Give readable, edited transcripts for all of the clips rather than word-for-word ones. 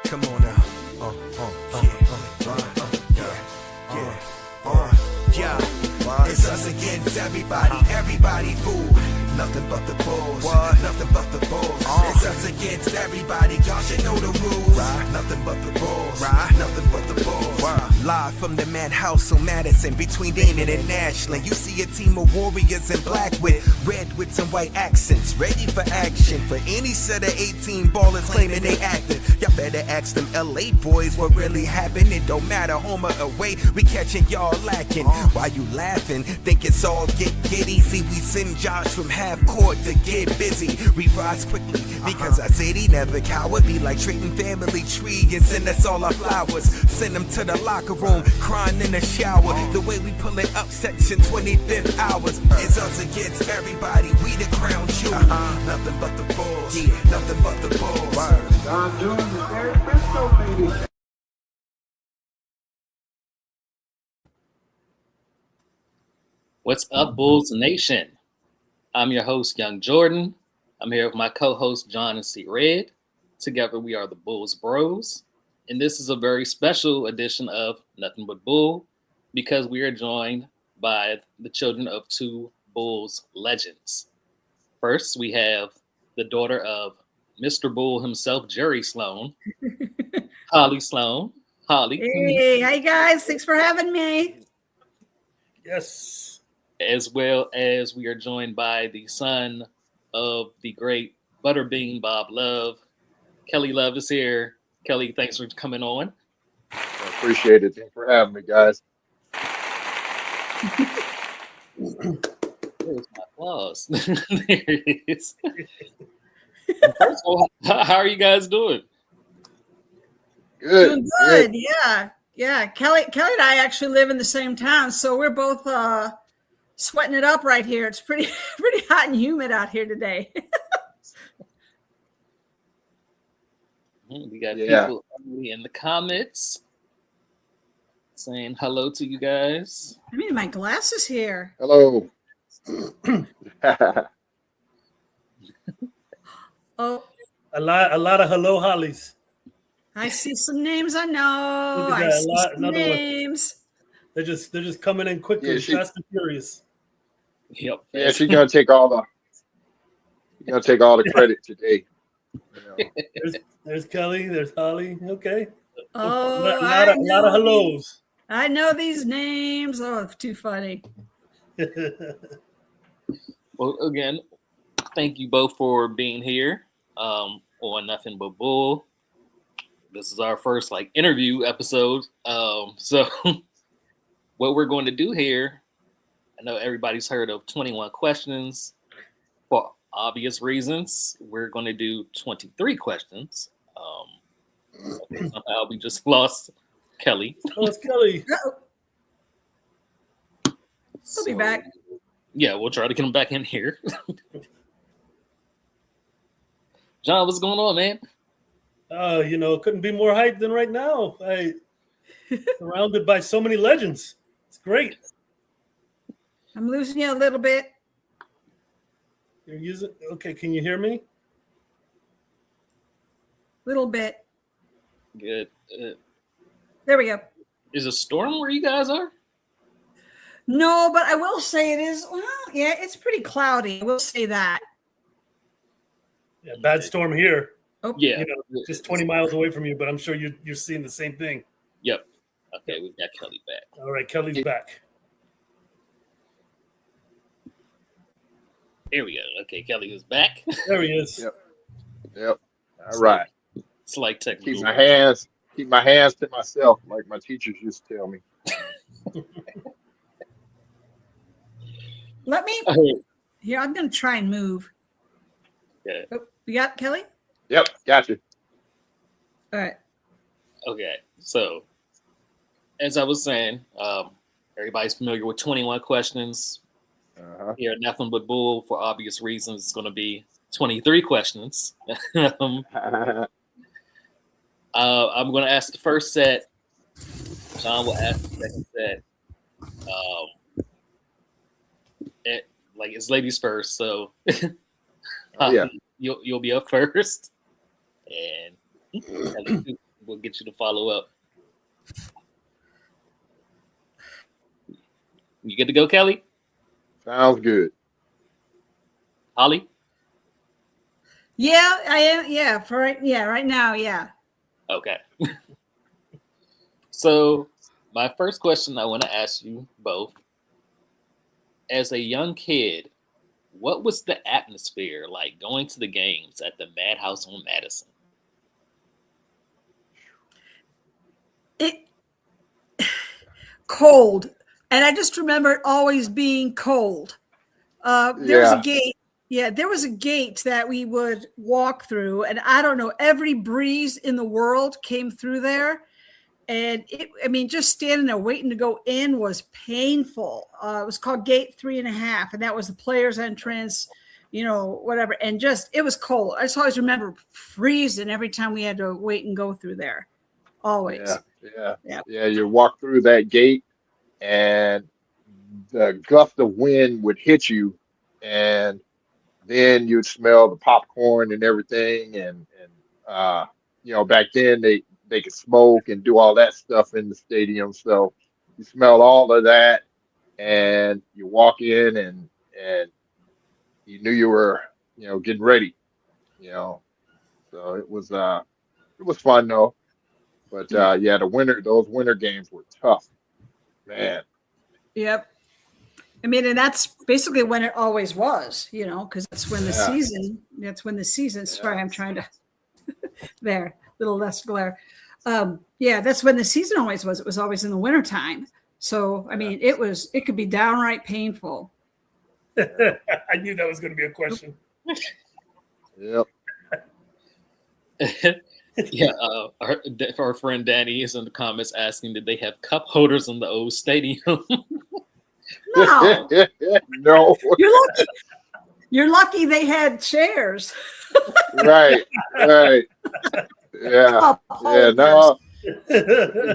Come on now. Yeah. It's us against everybody fool. Nothing but the bulls, nothing but the bulls. It's us against everybody, y'all should know the rules. Nothing but the bulls, nothing but the bulls. Live from the Madhouse on Madison, between Damon and Ashland. You see a team of warriors in black with red with some white accents, ready for action. For any set of 18 ballers claiming they active, y'all better ask them LA boys what really happened. It don't matter home or away, we catching y'all lacking. Why you laughing? Think it's all get easy. We send Josh from half court to get busy. We rise quickly because I said he never cower. Be like trading family tree and send us all our flowers. Send them to the locker room, crying in the shower. The way we pull it up, section 25th hours. It's us against everybody, we the crown jewel. Nothing but the bulls, nothing but the bulls. Don Jones and Eric Briscoe, baby. What's up, Bulls Nation? I'm your host, Young Jordan. I'm here with my co-host, John and SeeRed. Together, we are the Bulls Bros. And this is a very special edition of Nothing But Bull because we are joined by the children of two Bulls legends. First, we have the daughter of Mr. Bull himself, Jerry Sloan, Holly Sloan. Holly. Hey, hi guys. Thanks for having me. Yes. As well as we are joined by the son of the great Butterbean Bob Love. Kelly Love is here. Kelly, thanks for coming on. I appreciate it. Thanks for having me, guys. There's my applause. There it is. First of all, how are you guys doing? Good. Doing good. Yeah. Kelly and I actually live in the same town, so we're both sweating it up right here. It's pretty hot and humid out here today. We got people in the comments saying hello to you guys. I mean, my glasses here. Hello. Oh, a lot of hello Hollies. I see some names I know. Look at I that, see some names. They're just coming in quickly, fast and furious. Yep. Yeah, she's gonna take all the credit today. You know. There's Kelly. There's Holly. Okay. Oh, a lot of hellos. I know these names. Oh, it's too funny. Well, again, thank you both for being here on Nothing But Bull. This is our first interview episode. So what we're going to do here, I know everybody's heard of 21 questions. For obvious reasons, we're going to do 23 questions. Somehow we just lost Kelly. Oh, it's Kelly. He'll be back. Yeah, we'll try to get him back in here. John, what's going on, man? Couldn't be more hyped than right now. Surrounded by so many legends. It's great. I'm losing you a little bit. You're using okay, can you hear me? Little bit. Good. There we go. Is a storm where you guys are? No, but I will say it is. Well, yeah, it's pretty cloudy. I will say that. Yeah, bad storm here. Oh, yeah. Just 20 miles away from you, but I'm sure you're seeing the same thing. Yep. Okay, we've got Kelly back. All right, Kelly's back. Here we go. Okay, Kelly is back. There he is. Yep. All right. It's like technical. Keep my hands to myself, like my teachers used to tell me. Let me. Here, I'm going to try and move. Okay. Oh, you got Kelly? Yep, got you. All right. Okay, so as I was saying, everybody's familiar with 21 questions. Here at Nothing But Bull, for obvious reasons, it's going to be 23 questions. I'm going to ask the first set. John will ask the second set. It's ladies first, so you'll be up first. And We'll get you to follow up. You good to go, Kelly? Sounds good. Holly? Yeah, I am. Yeah, right now, yeah. Okay. So, my first question I want to ask you both: as a young kid, what was the atmosphere like going to the games at the Madhouse on Madison? It cold, and I just remember it always being cold. There was a Yeah. gate. Yeah, there was a gate that we would walk through, and I don't know, every breeze in the world came through there. And just standing there waiting to go in was painful. It was called Gate 3.5, and that was the players' entrance, whatever. And it was cold. I just always remember freezing every time we had to wait and go through there. Always. Yeah. You walk through that gate, and the gust of wind would hit you, and then you'd smell the popcorn and everything. And back then they could smoke and do all that stuff in the stadium. So you smell all of that, and you walk in, and you knew you were, getting ready, you know. So it was fun though. But yeah, those winter games were tough, man. Yep. And that's basically when it always was, because that's when the season, sorry, I'm trying to, there, little less glare. That's when the season always was. It was always in the wintertime. So, it could be downright painful. I knew that was going to be a question. Yep. Yeah, our friend Danny is in the comments asking, did they have cup holders in the old stadium? No. No. You're lucky they had chairs. Right. Yeah. Cup Yeah. holders. No.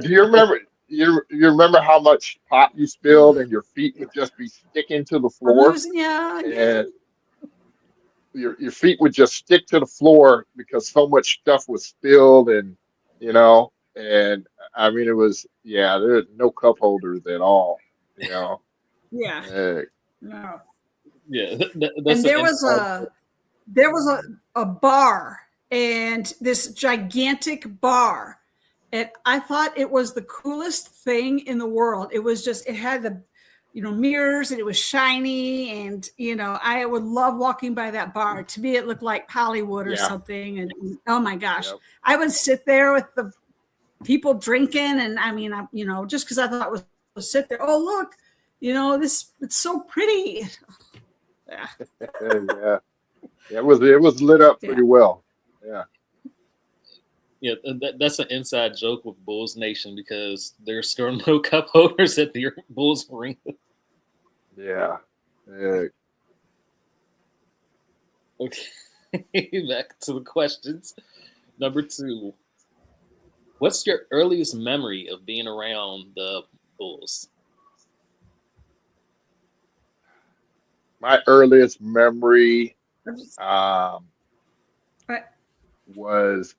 Do you remember? You remember how much pop you spilled and your feet would just be sticking to the I'm floor, losing you again. and your feet would just stick to the floor because so much stuff was spilled, and and it was, there's no cup holders at all. Yeah. Uh, No. Yeah, And there was a bar, and this gigantic bar, and I thought it was the coolest thing in the world. It was it had the mirrors, and it was shiny, and I would love walking by that bar. To me it looked like Hollywood or something, and oh my gosh. Yep. I would sit there with the people drinking, and just because I thought it was sit there, oh look, this, it's so pretty. Yeah. yeah. It was lit up pretty well. Yeah. Yeah, that's an inside joke with Bulls Nation because there's still no cup holders at the Bulls arena. Yeah. Okay, back to the questions. Number 2, what's your earliest memory of being around the Bulls? My earliest memory Right. was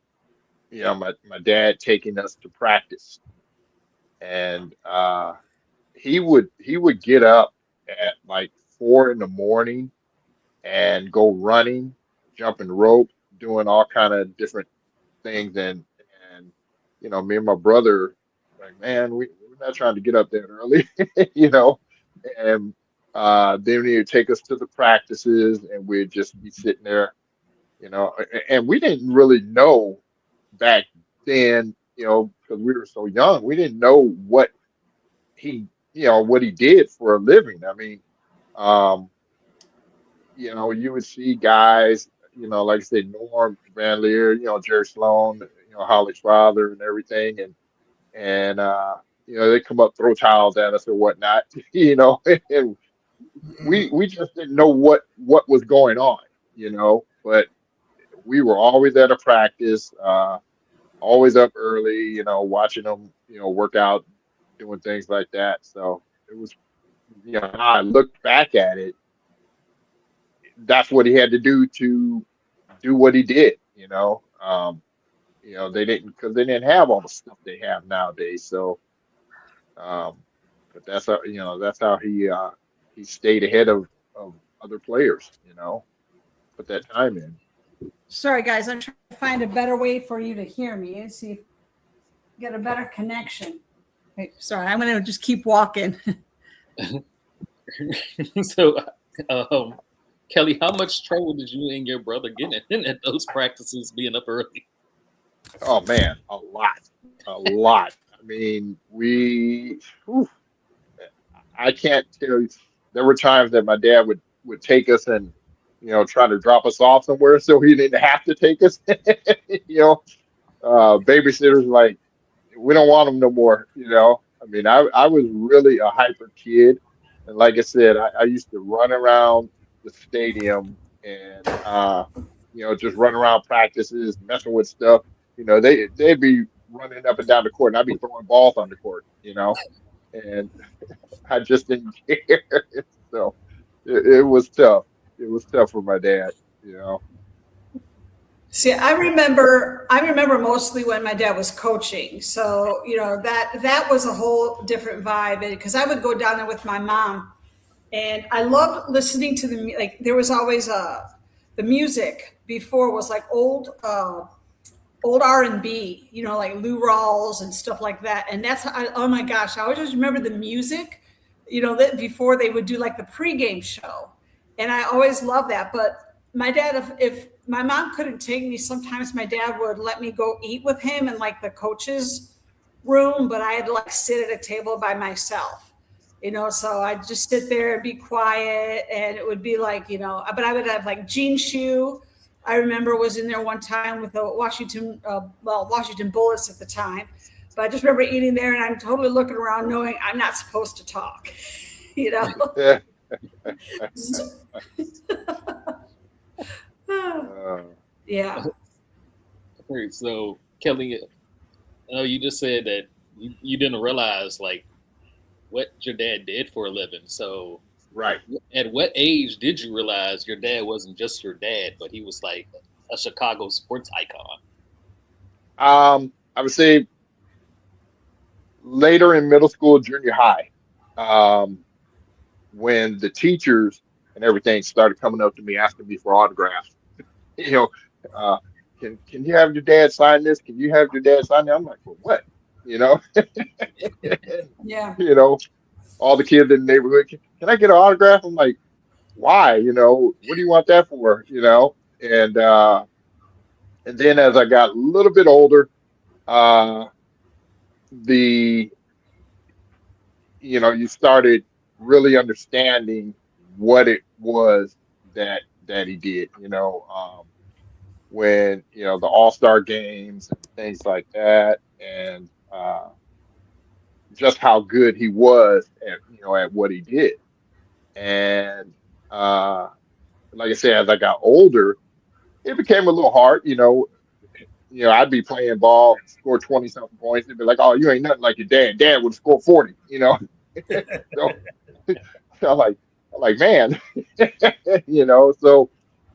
my dad taking us to practice, and he would get up at like 4 a.m. and go running, jumping rope, doing all kind of different things, and me and my brother, like, man, we're not trying to get up that early, and then he would take us to the practices, and we'd just be sitting there, and we didn't really know back then, because we were so young, we didn't know what he did for a living. You would see guys, like I said, Norm Van Leer, Jerry Sloan, Holly's father and everything, and they come up, throw towels at us or whatnot, and we just didn't know what was going on, but we were always at a practice, always up early, watching them, work out, doing things like that. So it was, I looked back at it, that's what he had to do to do what he did, they didn't, because they didn't have all the stuff they have nowadays. So, but that's how he stayed ahead of other players. Put that time in. Sorry, guys, I'm trying to find a better way for you to hear me and see if get a better connection. Hey, sorry, I'm going to just keep walking. So, Kelly, how much trouble did you and your brother get in at those practices being up early? Oh man, a lot. I mean, I can't tell you. There were times that my dad would take us and try to drop us off somewhere so he didn't have to take us. Babysitters like, we don't want them no more. I mean, I was really a hyper kid, and like I said, I used to run around the stadium and just run around practices, messing with stuff. They'd be running up and down the court, and I'd be throwing balls on the court. And I just didn't care. So it was tough. It was tough for my dad. See, I remember mostly when my dad was coaching. So, that was a whole different vibe, because I would go down there with my mom, and I loved listening to there was always the music before was like old R&B, like Lou Rawls and stuff like that. And that's oh my gosh, I always just remember the music, that before they would do like the pregame show. And I always loved that. But my dad, if my mom couldn't take me, sometimes my dad would let me go eat with him in like the coach's room, but I had to like sit at a table by myself, so I'd just sit there and be quiet, and it would be like, but I would have like Gene Shue. I remember was in there one time with the Washington Bullets at the time, but I just remember eating there, and I'm totally looking around knowing I'm not supposed to talk, Yeah. So, Kelly, I know you just said that you didn't realize like what your dad did for a living. So, right. At what age did you realize your dad wasn't just your dad, but he was like a Chicago sports icon? I would say later in middle school, junior high, when the teachers and everything started coming up to me asking me for autographs. Can you have your dad sign this? Can you have your dad sign that? I'm like, well, what? Yeah. All the kids in the neighborhood, can I get an autograph? I'm like, why? What do you want that for? And then as I got a little bit older, you started really understanding what it was that he did, when, the All-Star games and things like that. And, just how good he was at what he did. And like I said, as I got older, it became a little hard. I'd be playing ball, score 20-something points, and be like, "Oh, you ain't nothing like your dad. Dad would score 40." So I'm like, man, So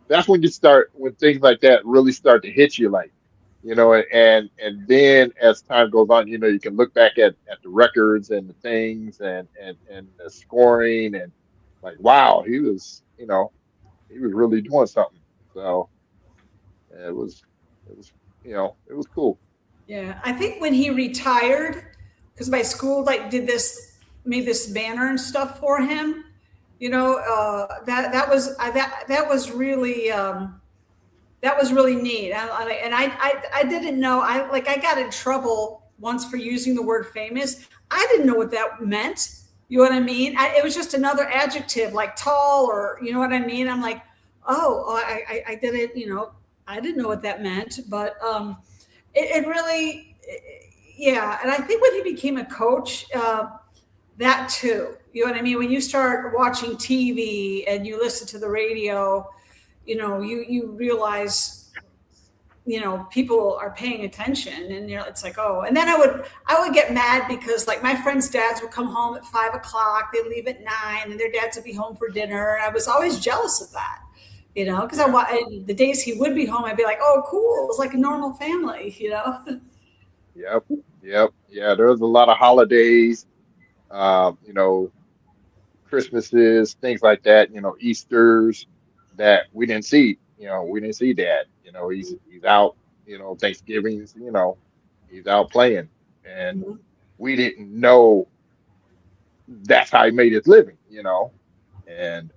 that's when things like that really start to hit you, like. And then as time goes on, you can look back at the records and the things and the scoring, and like, wow, he was really doing something. So it was cool. Yeah. I think when he retired, because my school made this banner and stuff for him, that was really, that was really neat. I didn't know. I got in trouble once for using the word famous. I didn't know what that meant. You know what I mean? It was just another adjective like tall, or you know what I mean? I'm like, I didn't, I didn't know what that meant. But it really, yeah. And I think when he became a coach, that too. You know what I mean? When you start watching TV and you listen to the radio, you realize, people are paying attention, and it's like, oh, and then I would get mad because like my friends' dads would come home at 5 o'clock, they'd leave at 9, and their dads would be home for dinner. And I was always jealous of that, because the days he would be home, I'd be like, oh, cool. It was like a normal family, Yep. Yep. Yeah. There was a lot of holidays, you know, Christmases, things like that, you know, Easters that we didn't see. You know, we didn't see Dad. You know, he's out, you know, Thanksgivings, you know, he's out playing. And Mhm. we didn't know that's how he made his living, you know. And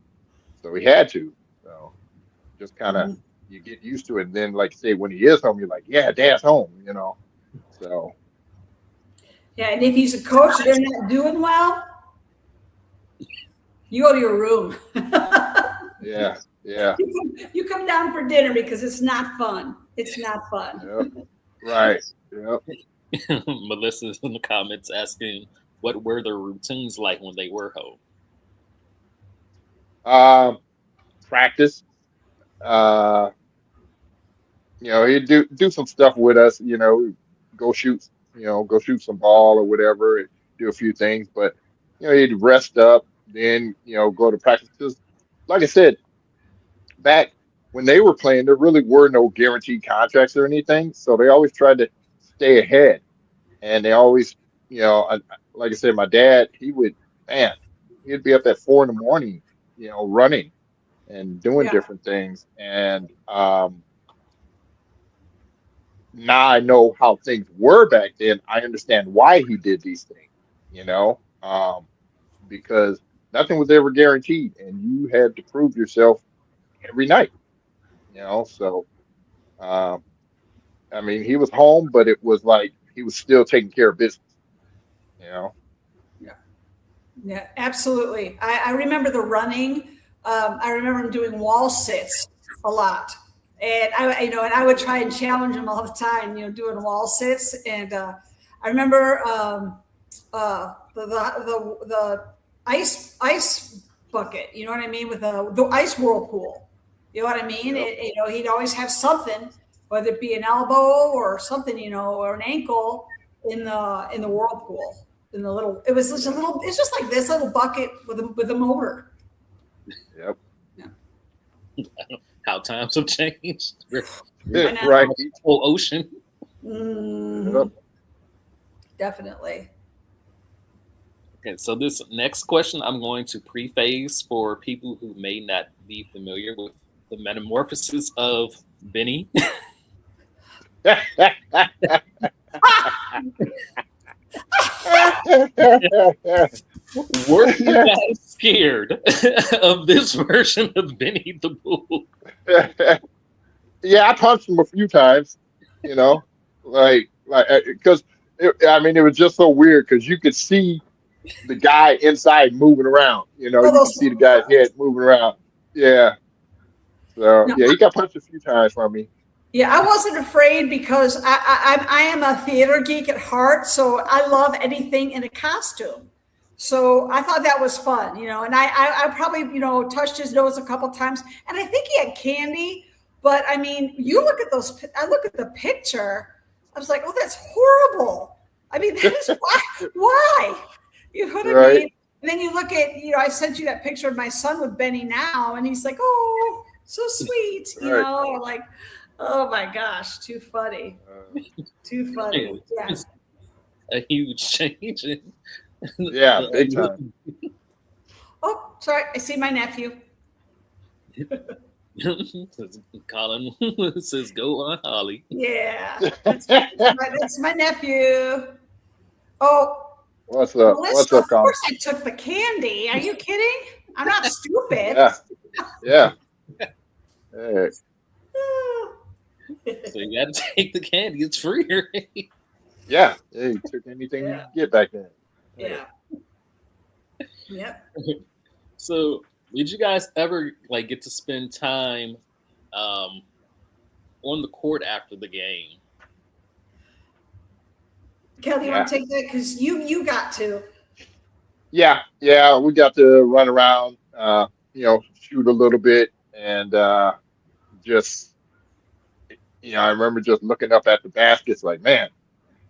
so he had to. So just kind of Mhm. you get used to it. And then like say when he is home, you're like, yeah, Dad's home, you know. So Yeah, and if he's a coach, they're not doing well, you go to your room. yeah, yeah, You come down for dinner because it's not fun. It's not fun. yep, right. Yep. Melissa's in the comments asking what were their routines like when they were home. Practice. Uh, you know, he'd do some stuff with us, you know, go shoot, you know, go shoot some ball or whatever, do a few things, but you know, he'd rest up, then, you know, go to practice. 'Cause, like I said, back when they were playing, there really were no guaranteed contracts or anything. So they always tried to stay ahead. And they always, you know, like I said, my dad, man, he'd be up at 4 in the morning, you know, running and doing Yeah. different things. And now I know how things were back then. I understand why he did these things, you know, because nothing was ever guaranteed, and you had to prove yourself every night, you know. So, um, I mean, he was home, but it was like he was still taking care of business, you know. Yeah, absolutely. I remember the running. I remember him doing wall sits a lot, and I would try and challenge him all the time, doing wall sits. And I remember the ice bucket. You know what I mean, with the ice whirlpool. You know what I mean? Yep. He'd always have something, whether it be an elbow or something, or an ankle in the whirlpool. In the little, it was just a little. It's just like this little bucket with a motor. Yep. Yeah. How times have changed. I know. Right. Whole ocean. Mhm. Yep. Definitely. Okay, so this next question I'm going to preface for people who may not be familiar with the metamorphosis of Benny. Were you guys scared of this version of Benny the Bull? Yeah, I punched him a few times, you know, like because I mean it was just so weird because you could see the guy inside moving around, you know, Oh, you could see the guy's head moving around. Yeah, so no, yeah, he got punched a few times from me. yeah, I wasn't afraid because I am a theater geek at heart, so I love anything in a costume. So I thought that was fun, and I probably touched his nose a couple times, and I think he had candy. But I mean, you look at those. I look at the picture. I was like, oh, that's horrible. I mean, that is why. You know what I Right, mean? And then you look at, I sent you that picture of my son with Benny now, and he's like, oh, so sweet, right. like, oh my gosh, too funny. Too funny. Yeah. It's a huge change. Yeah, big time. Oh, sorry. I see my nephew. Colin says, "Go on, Holly." Yeah. That's my nephew. Oh, What's up? What's Melissa, up, of Colin? course I took the candy. Are you kidding? I'm not stupid. Yeah, yeah. Hey, So you got to take the candy; it's free. yeah. Hey, you took anything you could get back then. Yeah. Yep. So, did you guys ever get to spend time on the court after the game? Kelly, you Yeah, want to take that? Because you got to. yeah, yeah. We got to run around, you know, shoot a little bit, and just, you know, I remember just looking up at the baskets, like, man,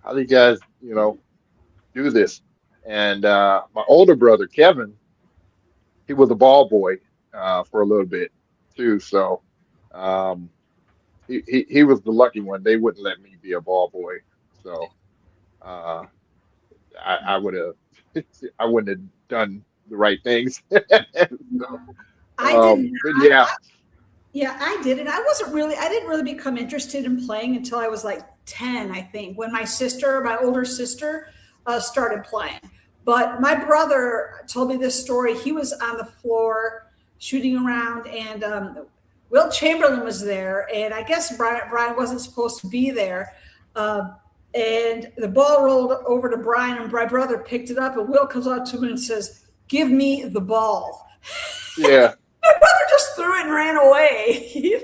how do you guys, you know, do this? And my older brother Kevin, he was a ball boy for a little bit, too. So he was the lucky one. They wouldn't let me be a ball boy. So uh, I would have I wouldn't have done the right things. So, I didn't. but yeah, Yeah, I did. And I didn't really become interested in playing until I was like 10, I think, when my older sister, started playing. But my brother told me this story. He was on the floor shooting around, and Will Chamberlain was there. And I guess Brian wasn't supposed to be there. And the ball rolled over to Brian, and my brother picked it up. And Will comes out to him and says, "Give me the ball." yeah, My brother just threw it and ran away,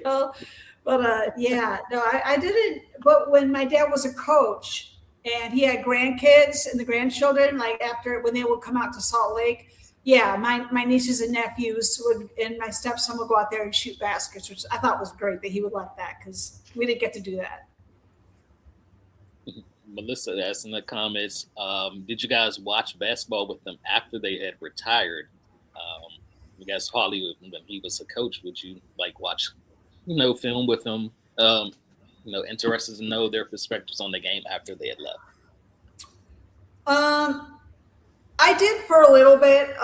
But yeah, no, I didn't. But when my dad was a coach and he had grandkids and the grandchildren, like after when they would come out to Salt Lake, yeah, my nieces and nephews and my stepson would go out there and shoot baskets, which I thought was great that he would let that because we didn't get to do that. Melissa asked in the comments, did you guys watch basketball with them after they had retired? I guess Holly, when he was a coach, would you like watch, film with them? Interested to know their perspectives on the game after they had left. I did for a little bit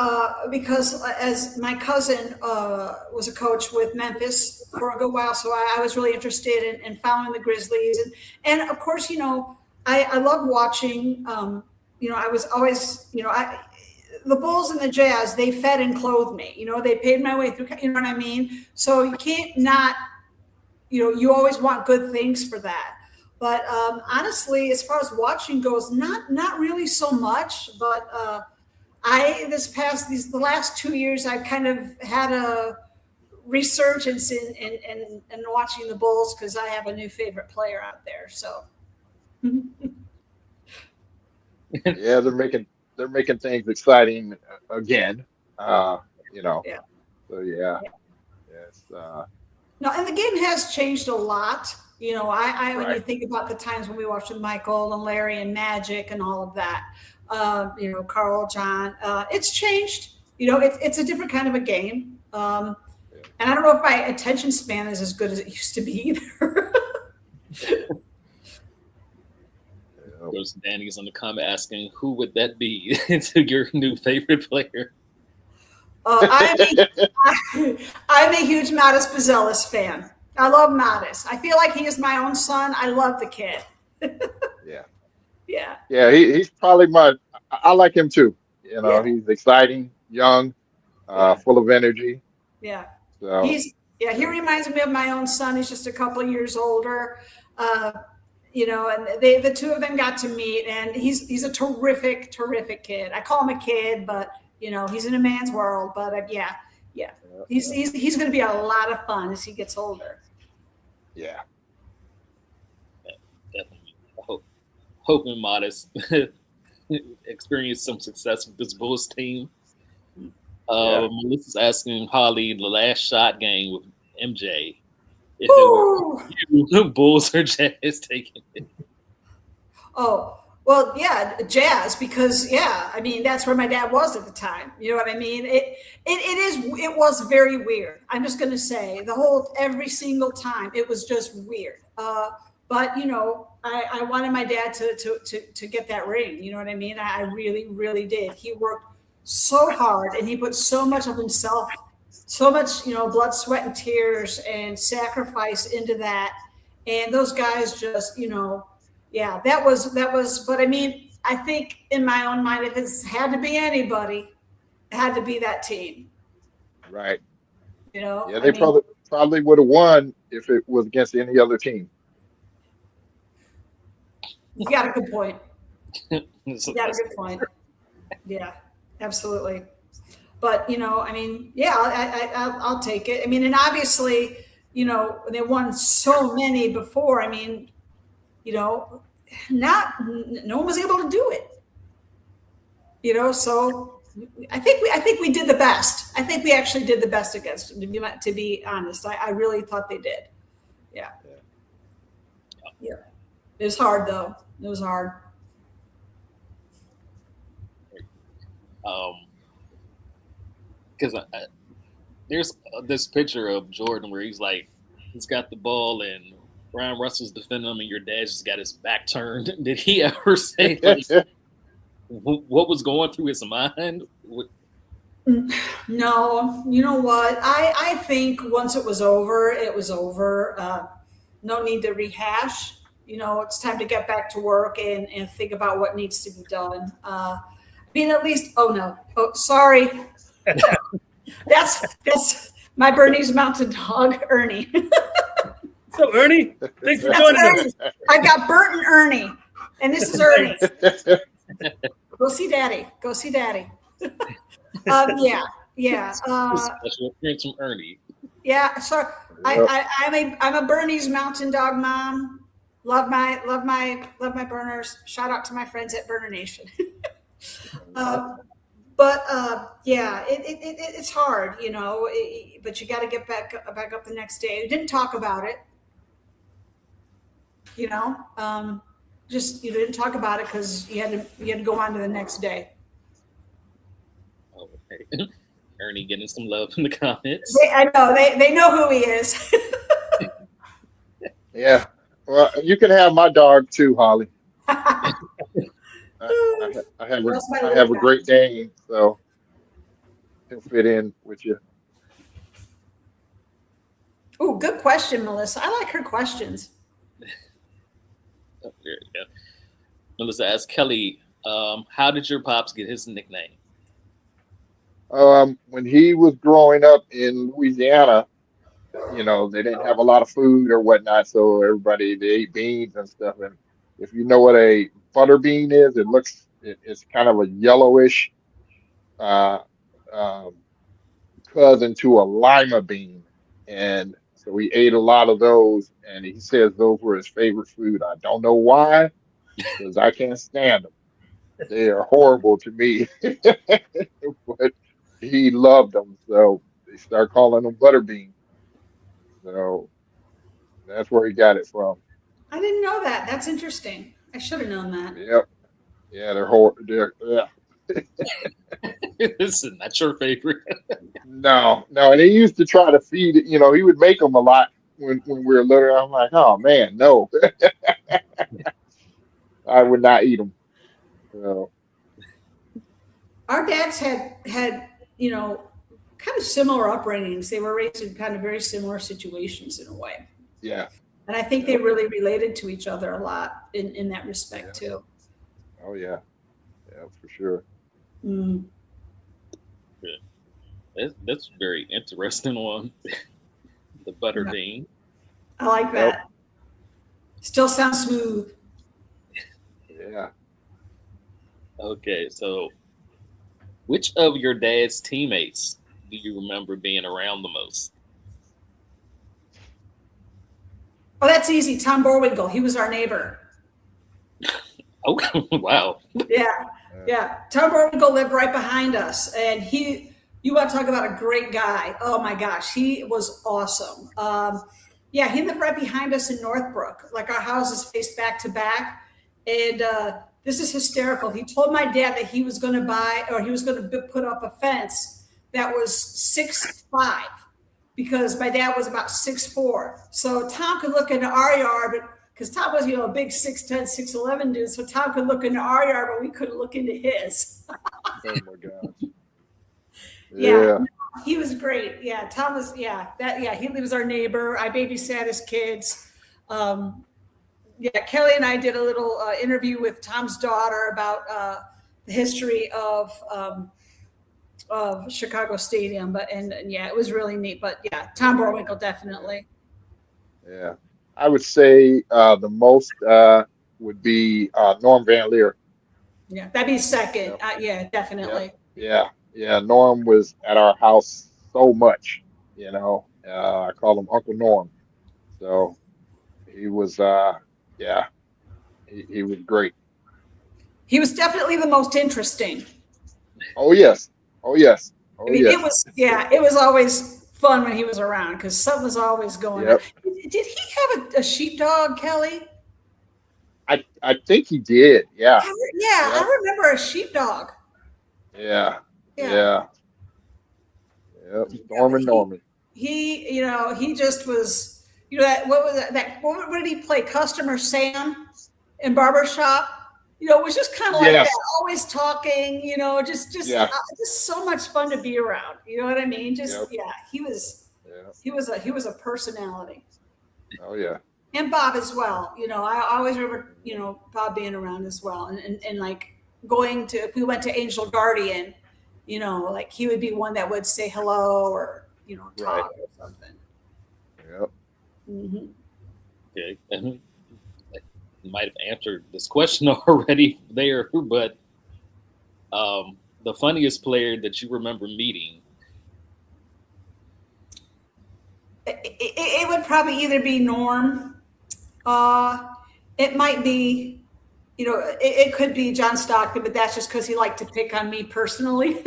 because as my cousin was a coach with Memphis for a good while, so I was really interested in following the Grizzlies, and of course, I love watching. I was always, the Bulls and the Jazz, they fed and clothed me. They paid my way through. You know what I mean? So you can't not. You always want good things for that. But honestly, as far as watching goes, not really so much. But the last 2 years, I've kind of had a resurgence in watching the Bulls because I have a new favorite player out there. So. yeah, they're making things exciting again. Yeah. So yeah. Yes. No, and the game has changed a lot. When you think about the times when we watched with Michael and Larry and Magic and all of that, Carl, John, it's changed. It's a different kind of a game. And I don't know if my attention span is as good as it used to be either. There's Danny's in the comment asking, who would that be to your new favorite player? I'm a huge Mattis Bazelis fan. I love Mattis. I feel like he is my own son. I love the kid. Yeah. Yeah. Yeah, he's probably I like him too. He's exciting, young, full of energy. Yeah. So, he reminds me of my own son. He's just a couple of years older. And the two of them got to meet, and he's a terrific, terrific kid. I call him a kid, but he's in a man's world. But yeah. He's going to be a lot of fun as he gets older. Yeah. Definitely. Hoping Modest experience some success with this Bulls team. Melissa's asking Holly the last shot game with MJ. If it were Bulls or Jazz taking it. Oh, well, yeah, Jazz, because that's where my dad was at the time. You know what I mean? It was very weird. I'm just going to say every single time it was just weird. But I wanted my dad to get that ring. You know what I mean? I really, really did. He worked so hard and he put so much of himself, so much, blood, sweat, and tears and sacrifice into that. And those guys just, that was, but I mean, I think in my own mind, if it's had to be anybody, it had to be that team. Right. Yeah, they probably would have won if it was against any other team. You got a good point. Yeah, absolutely. But, I'll take it. I mean, and obviously, they won so many before. I mean, no one was able to do it. So I think we did the best. I think we actually did the best against them, to be honest. I really thought they did. Yeah. It was hard, though. It was hard. Because There's this picture of Jordan where he's got the ball and Ryan Russell's defending him, and your dad just got his back turned. Did he ever say what was going through his mind? No, you know what? I think once it was over, it was over. No need to rehash. It's time to get back to work and think about what needs to be done. At least, oh no. Oh, sorry. That's my Bernese Mountain Dog, Ernie. So Ernie, thanks for joining us. I got Bert and Ernie, and this is Ernie. Go see Daddy. Go see Daddy. Yeah. Special appearance from Ernie. Yeah. So I'm a Bernese Mountain Dog mom. Love my Berners. Shout out to my friends at Burner Nation. It's hard, but you got to get back up the next day. We didn't talk about it, just you didn't talk about it because you had to go on to the next day. Okay. Ernie getting some love in the comments. I know they know who he is. Yeah. Well, you can have my dog too, Holly. I have a great Dane, so he'll fit in with you. Oh, good question, Melissa. I like her questions. Oh, there you go. Melissa asked Kelly, how did your pops get his nickname? When he was growing up in Louisiana, they didn't have a lot of food or whatnot, so they ate beans and stuff. And if you know what a butter bean is, it's kind of a yellowish cousin to a lima bean, and so we ate a lot of those. And he says those were his favorite food. I don't know why, because I can't stand them. They are horrible to me, but he loved them, so they start calling them butter beans. So that's where he got it from. I didn't know that. That's interesting. I should have known that. Yep. Yeah, they're horrible. Yeah. This is not your favorite. No. And he used to try to feed it. He would make them a lot when we were little. I'm like, oh man, no. I would not eat them. So. Our dads had kind of similar upbringings. They were raised in kind of very similar situations in a way. Yeah. And I think they really related to each other a lot in that respect too. Oh yeah. Yeah, for sure. Mm. Yeah. That's very interesting one. The butter bean. I like that. Yep. Still sounds smooth. Yeah. Okay, so which of your dad's teammates do you remember being around the most? Oh, that's easy. Tom Borwinkle. He was our neighbor. Oh, wow. Yeah. Tom Borwinkle lived right behind us, and you want to talk about a great guy. Oh my gosh, he was awesome. He lived right behind us in Northbrook. Like our houses faced back to back, and this is hysterical. He told my dad that he was going to put up a fence that was 6'5", because my dad was about 6'4". So Tom could look into our yard, because Tom was, a big 6'10", 6'11" dude. So Tom could look into our yard, but we couldn't look into his. Oh my gosh. Yeah. He was great. Yeah. Tom was, he was our neighbor. I babysat his kids. Kelly and I did a little interview with Tom's daughter about the history of Chicago Stadium, it was really neat. But yeah, Tom Borwinkle definitely. Yeah, I would say the most would be Norm Van Leer. Yeah, that'd be second. Definitely. Yeah. Norm was at our house so much. I call him Uncle Norm. So he was. He was great. He was definitely the most interesting. Oh yes. It was always fun when he was around because something was always going on. Did he have a sheepdog, Kelly? I think he did. Yeah. I remember a sheepdog. Yeah. Yep. Stormin' Norman. He, he just was, that what was that? What did he play? Customer Sam in Barbershop. It was just kind of like Yes. that, always talking. Yeah. Just so much fun to be around. You know what I mean? Yep. He was. Yeah. He was a personality. Oh yeah. And Bob as well. I always remember, Bob being around as well, and like going to, if we went to Angel Guardian, like he would be one that would say hello or talk or something. Yep. Mm-hmm. Okay. You might have answered this question already there, but the funniest player that you remember meeting. It would probably either be Norm. It might be, it could be John Stockton, but that's just because he liked to pick on me personally.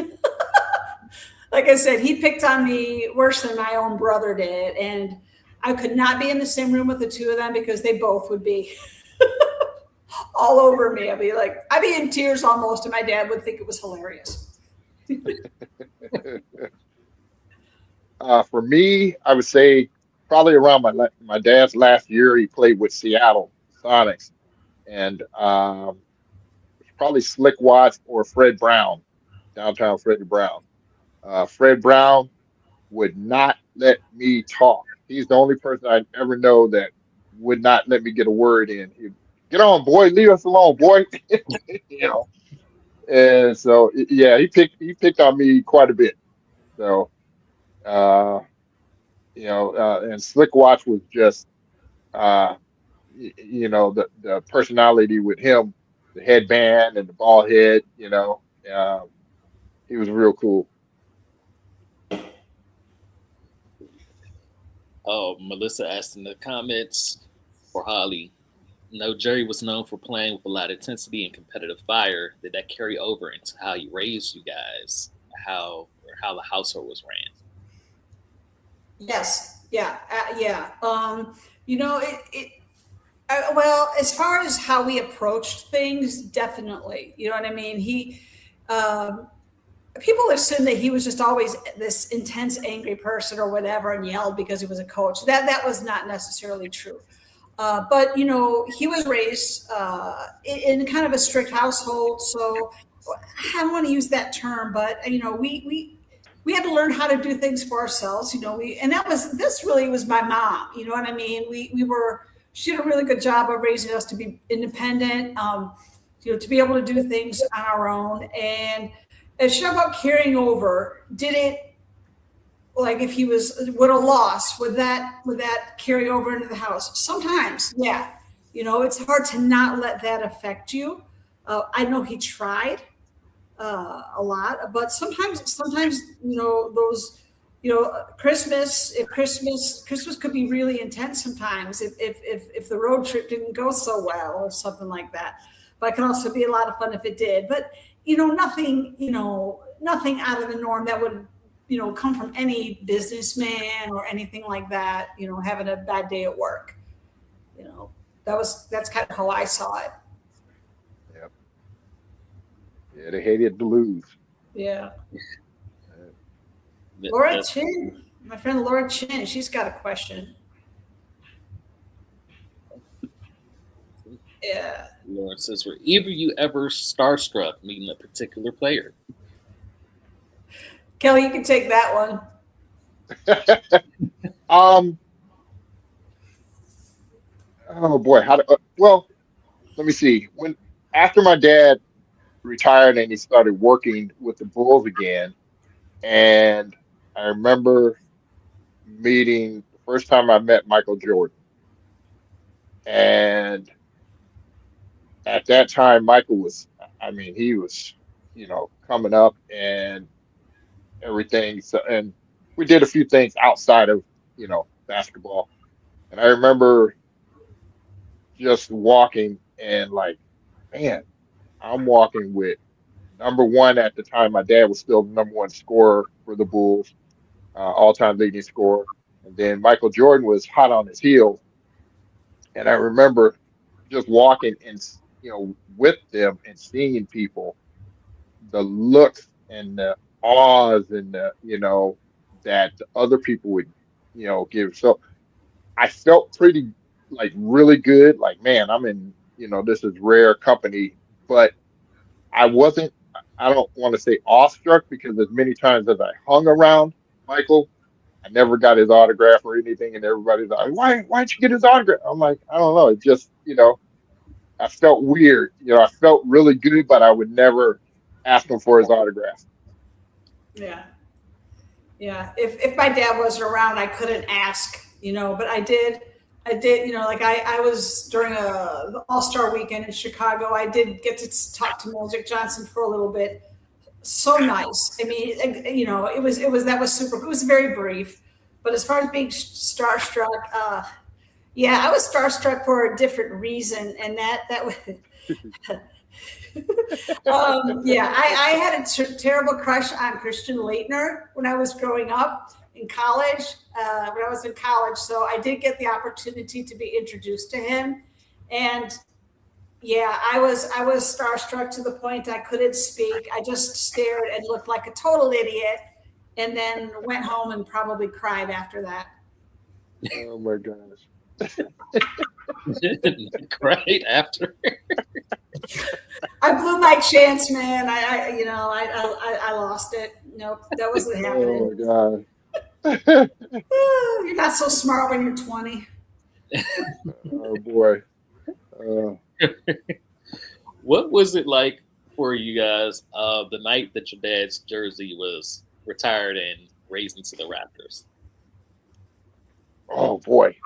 Like I said, he picked on me worse than my own brother did. And I could not be in the same room with the two of them because they both would be all over me. I'd be in tears almost, and my dad would think it was hilarious. For me, I would say probably around my dad's last year, he played with Seattle Sonics, and probably Slick Watts or Fred Brown, downtown Freddie Brown. Fred Brown would not let me talk. He's the only person I ever know that would not let me get a word in. He'd, get on, boy, leave us alone, boy. And so yeah, he picked on me quite a bit. So and Slick Watch was just the personality with him, the headband and the bald head. He was real cool. Melissa asked in the comments for Holly. Jerry was known for playing with a lot of intensity and competitive fire. Did that carry over into how he raised you guys? How the household was ran? Yes. Yeah. Yeah. Well, as far as how we approached things, definitely. You know what I mean? People assume that he was just always this intense, angry person or whatever, and yelled because he was a coach. That was not necessarily true. But he was raised in kind of a strict household. So I don't want to use that term, but we had to learn how to do things for ourselves. This really was my mom. You know what I mean? She did a really good job of raising us to be independent, to be able to do things on our own. And it's about carrying over. Did it, like if he would have lost, would that carry over into the house? Sometimes, yeah. It's hard to not let that affect you. I know he tried a lot, but sometimes those. Christmas could be really intense sometimes if the road trip didn't go so well or something like that. But it can also be a lot of fun if it did. But nothing out of the norm that would come from any businessman or anything like that. Having a bad day at work. That's kind of how I saw it. Yep. Yeah, they hated to lose. Yeah. Laura Chin, my friend Laura Chin, she's got a question. Yeah. Lauren says, were either you ever starstruck meeting a particular player? Kelly, you can take that one. Oh boy, well, let me see. After my dad retired and he started working with the Bulls again, and I remember meeting the first time I met Michael Jordan. And at that time, Michael was, he was, coming up and everything. So, and we did a few things outside of, basketball. And I remember just walking and like, man, I'm walking with number one at the time. My dad was still the number one scorer for the Bulls. All-time leading scorer. And then Michael Jordan was hot on his heels. And I remember just walking and, with them and seeing people, the looks and the awes and the, that the other people would, give. So I felt pretty like really good. Like, man, I'm in, this is rare company, but I wasn't, I don't want to say awestruck because as many times as I hung around Michael, I never got his autograph or anything. And everybody's like, why'd you get his autograph? I'm like, I don't know. It just, I felt weird. I felt really good, but I would never ask him for his autograph. Yeah. Yeah. If my dad wasn't around, I couldn't ask, but I did, like I was during the All-Star weekend in Chicago. I did get to talk to Magic Johnson for a little bit. So nice. I mean, that was super. It was very brief, but as far as being starstruck, yeah, I was starstruck for a different reason, and that was. Yeah, I had a terrible crush on Christian Leitner when I was growing up in college. When I was in college, so I did get the opportunity to be introduced to him, and yeah, I was starstruck to the point I couldn't speak. I just stared and looked like a total idiot, and then went home and probably cried after that. Oh my gosh! Right after. I blew my chance, man. I lost it. Nope, that wasn't happening. Oh my god! You're not so smart when you're 20. Oh boy. What was it like for you guys the night that your dad's jersey was retired and raised into the Raptors? Oh boy.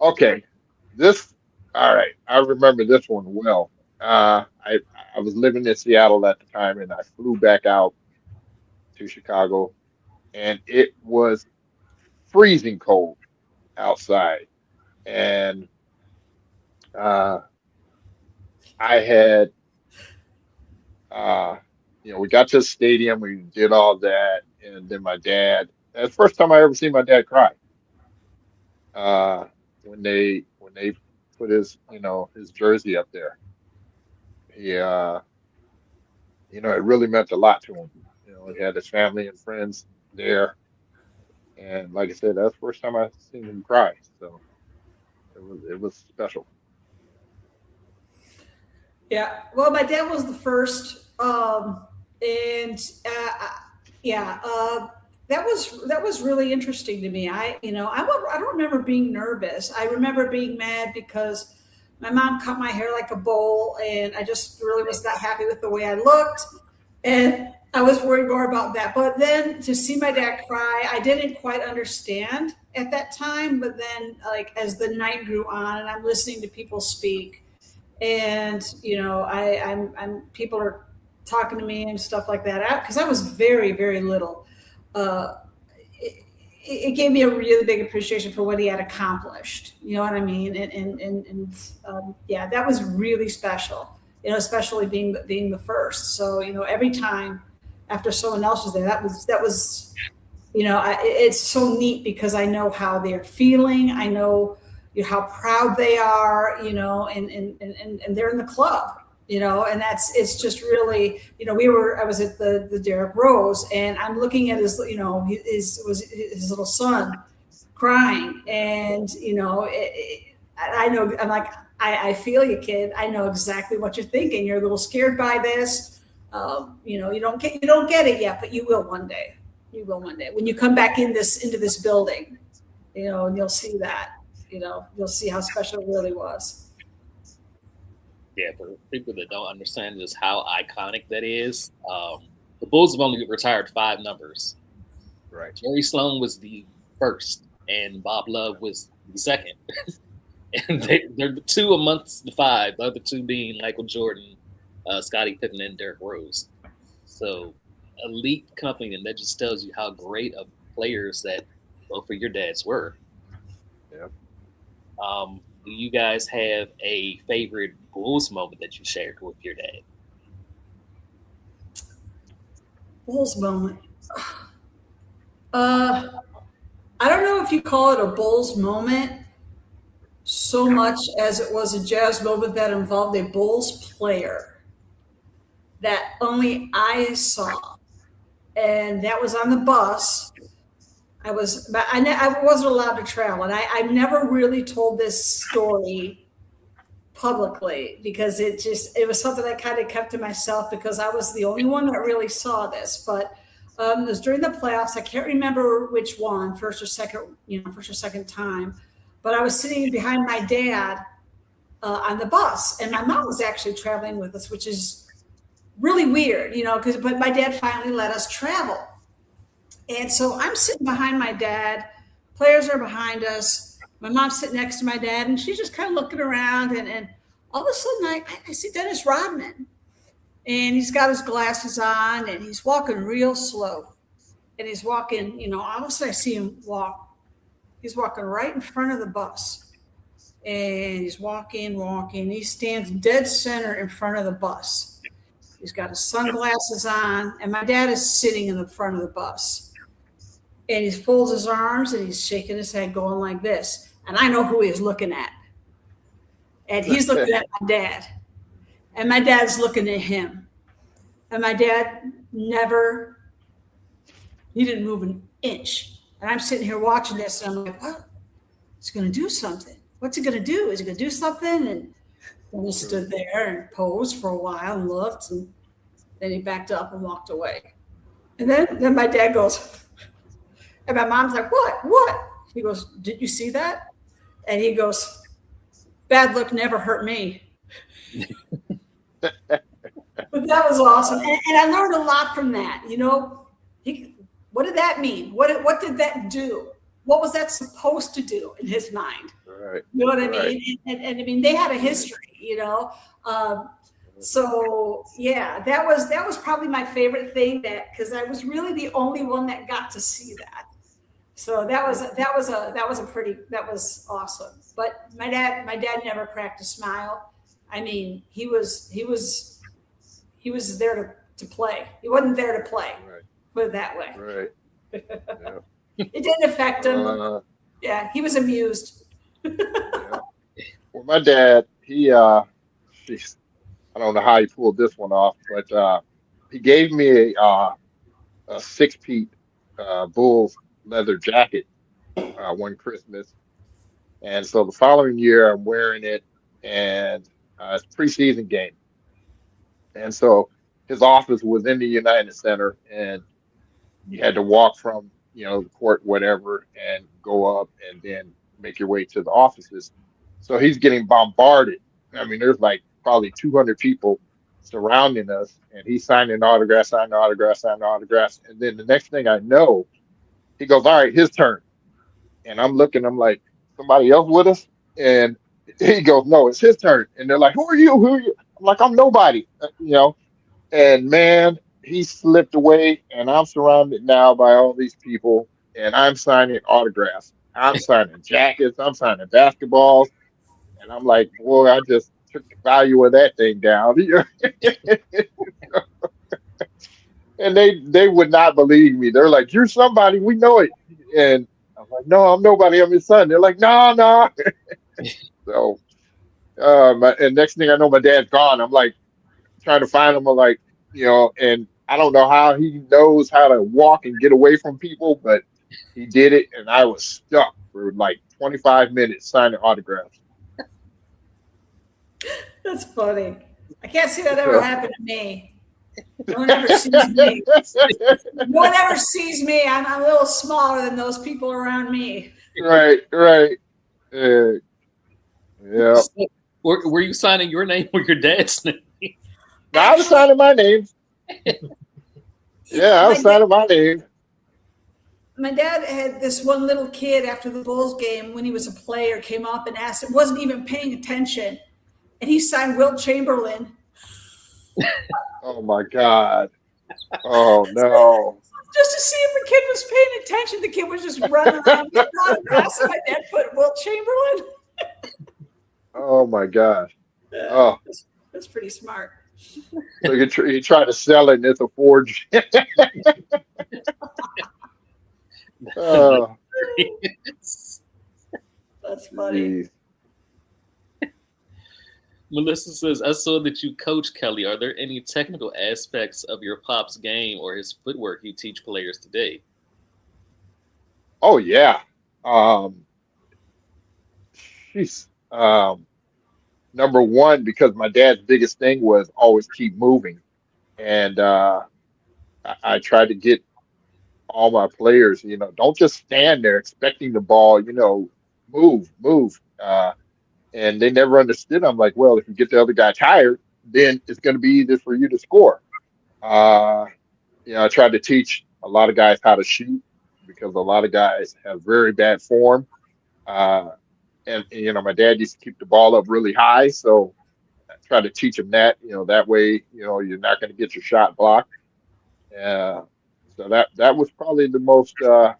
Okay. All right. I remember this one well. I was living in Seattle at the time, and I flew back out to Chicago, and it was freezing cold outside. And I had, we got to the stadium, we did all that, and then my dad. That's the first time I ever seen my dad cry. When they put his jersey up there, he, it really meant a lot to him. He had his family and friends there, and like I said, that's the first time I seen him cry. So it was special. Yeah. Well, my dad was the first, and yeah, that was really interesting to me. I don't remember being nervous. I remember being mad because my mom cut my hair like a bowl, and I just really was not happy with the way I looked, and I was worried more about that. But then to see my dad cry, I didn't quite understand at that time. But then, like as the night grew on, and I'm listening to people speak, and I'm people are talking to me and stuff like that, because I was very, very little. It gave me a really big appreciation for what he had accomplished. You know what I mean? And yeah, that was really special. Especially being the first. So every time after someone else was there, that was it's so neat because I know how they're feeling. I know how proud they are. And they're in the club. And it's just really, I was at the Derrick Rose, and I'm looking at his little son crying, and I know, I'm like, I feel you, kid. I know exactly what you're thinking. You're a little scared by this. You don't get it yet, but you will one day. You will one day when you come back into this building, and you'll see that. You'll see how special it really was. Yeah, for people that don't understand just how iconic that is, the Bulls have only retired 5 numbers. Right. Jerry Sloan was the first, and Bob Love was the second. And they're the 2 amongst the 5, the other 2 being Michael Jordan, Scottie Pippen, and Derrick Rose. So, elite company, and that just tells you how great of players that both of your dads were. Yeah. Do you guys have a favorite Bulls moment that you shared with your dad? Bulls moment. I don't know if you call it a Bulls moment so much as it was a Jazz moment that involved a Bulls player that only I saw. And that was on the bus. I wasn't allowed to travel, and I never really told this story publicly because it was something I kind of kept to myself because I was the only one that really saw this. But it was during the playoffs. I can't remember which one, first or second time. But I was sitting behind my dad on the bus, and my mom was actually traveling with us, which is really weird, but my dad finally let us travel. And so I'm sitting behind my dad, players are behind us. My mom's sitting next to my dad, and she's just kind of looking around. And all of a sudden, I see Dennis Rodman. And he's got his glasses on, and he's walking real slow. And he's walking, all of a sudden I see him walk. He's walking right in front of the bus. And he's walking. He stands dead center in front of the bus. He's got his sunglasses on, and my dad is sitting in the front of the bus. And he folds his arms and he's shaking his head, going like this. And I know who he's looking at. And he's looking at my dad. And my dad's looking at him. And my dad he didn't move an inch. And I'm sitting here watching this, and I'm like, what? He's going to do something. What's he going to do? Is he going to do something? And then he stood there and posed for a while and looked. And then he backed up and walked away. And then my dad goes, and my mom's like, what? He goes, did you see that? And he goes, bad look never hurt me. But that was awesome. And I learned a lot from that. What did that mean? What did that do? What was that supposed to do in his mind? Right. You know what I mean? And I mean, they had a history, so yeah, that was probably my favorite thing, because I was really the only one that got to see that. So that was awesome. But my dad never cracked a smile. I mean, he was there to play. He wasn't there to play. Right. Put it that way. Right. Yeah. It didn't affect him. Yeah, he was amused. Yeah. Well, my dad, I don't know how he pulled this one off, but he gave me a 6-peat Bulls leather jacket one Christmas. And so the following year, I'm wearing it, and it's a preseason game. And so his office was in the United Center, and you had to walk from, the court, whatever, and go up and then make your way to the offices. So he's getting bombarded. I mean, there's like probably 200 people surrounding us, and he's signing autographs. And then the next thing I know, he goes, all right, his turn. And I'm like, somebody else with us? And he goes, no, it's his turn. And they're like, who are you? I'm like, I'm nobody, And man, he slipped away, and I'm surrounded now by all these people, and I'm signing autographs. I'm signing jackets. I'm signing basketballs. And I'm like, boy, I just took the value of that thing down. And they would not believe me. They're like, you're somebody, we know it. And I'm like, no, I'm nobody, I'm his son. They're like, no. So, and next thing I know, my dad's gone. I'm like trying to find him. I'm like, and I don't know how he knows how to walk and get away from people, but he did it. And I was stuck for like 25 minutes signing autographs. That's funny. I can't see that ever happen to me. No one ever sees me. No one ever sees me. I'm a little smaller than those people around me. Right. Yeah. Were you signing your name or your dad's name? I was signing my name. Yeah, I was signing my name. My dad had this one little kid after the Bulls game when he was a player came up and asked him, wasn't even paying attention. And he signed Wilt Chamberlain. Oh my God. Oh no. Just to see if the kid was paying attention. The kid was just running around getting autographs. My dad put Wilt Chamberlain. Oh my gosh. Oh, that's pretty smart. So you try to sell it and it's a forge. Oh. That's funny. Geez. Melissa says, I saw that you coach Kelly. Are there any technical aspects of your pop's game or his footwork you teach players today? Oh yeah. Um, she's number one because my dad's biggest thing was always keep moving, and I tried to get all my players, don't just stand there expecting the ball, move, move. And they never understood. I'm like, well, if you get the other guy tired, then it's going to be easier for you to score. Uh, I tried to teach a lot of guys how to shoot because a lot of guys have very bad form. Uh, and my dad used to keep the ball up really high. So I tried to teach him that, that way, you're not going to get your shot blocked. Uh, so that was probably the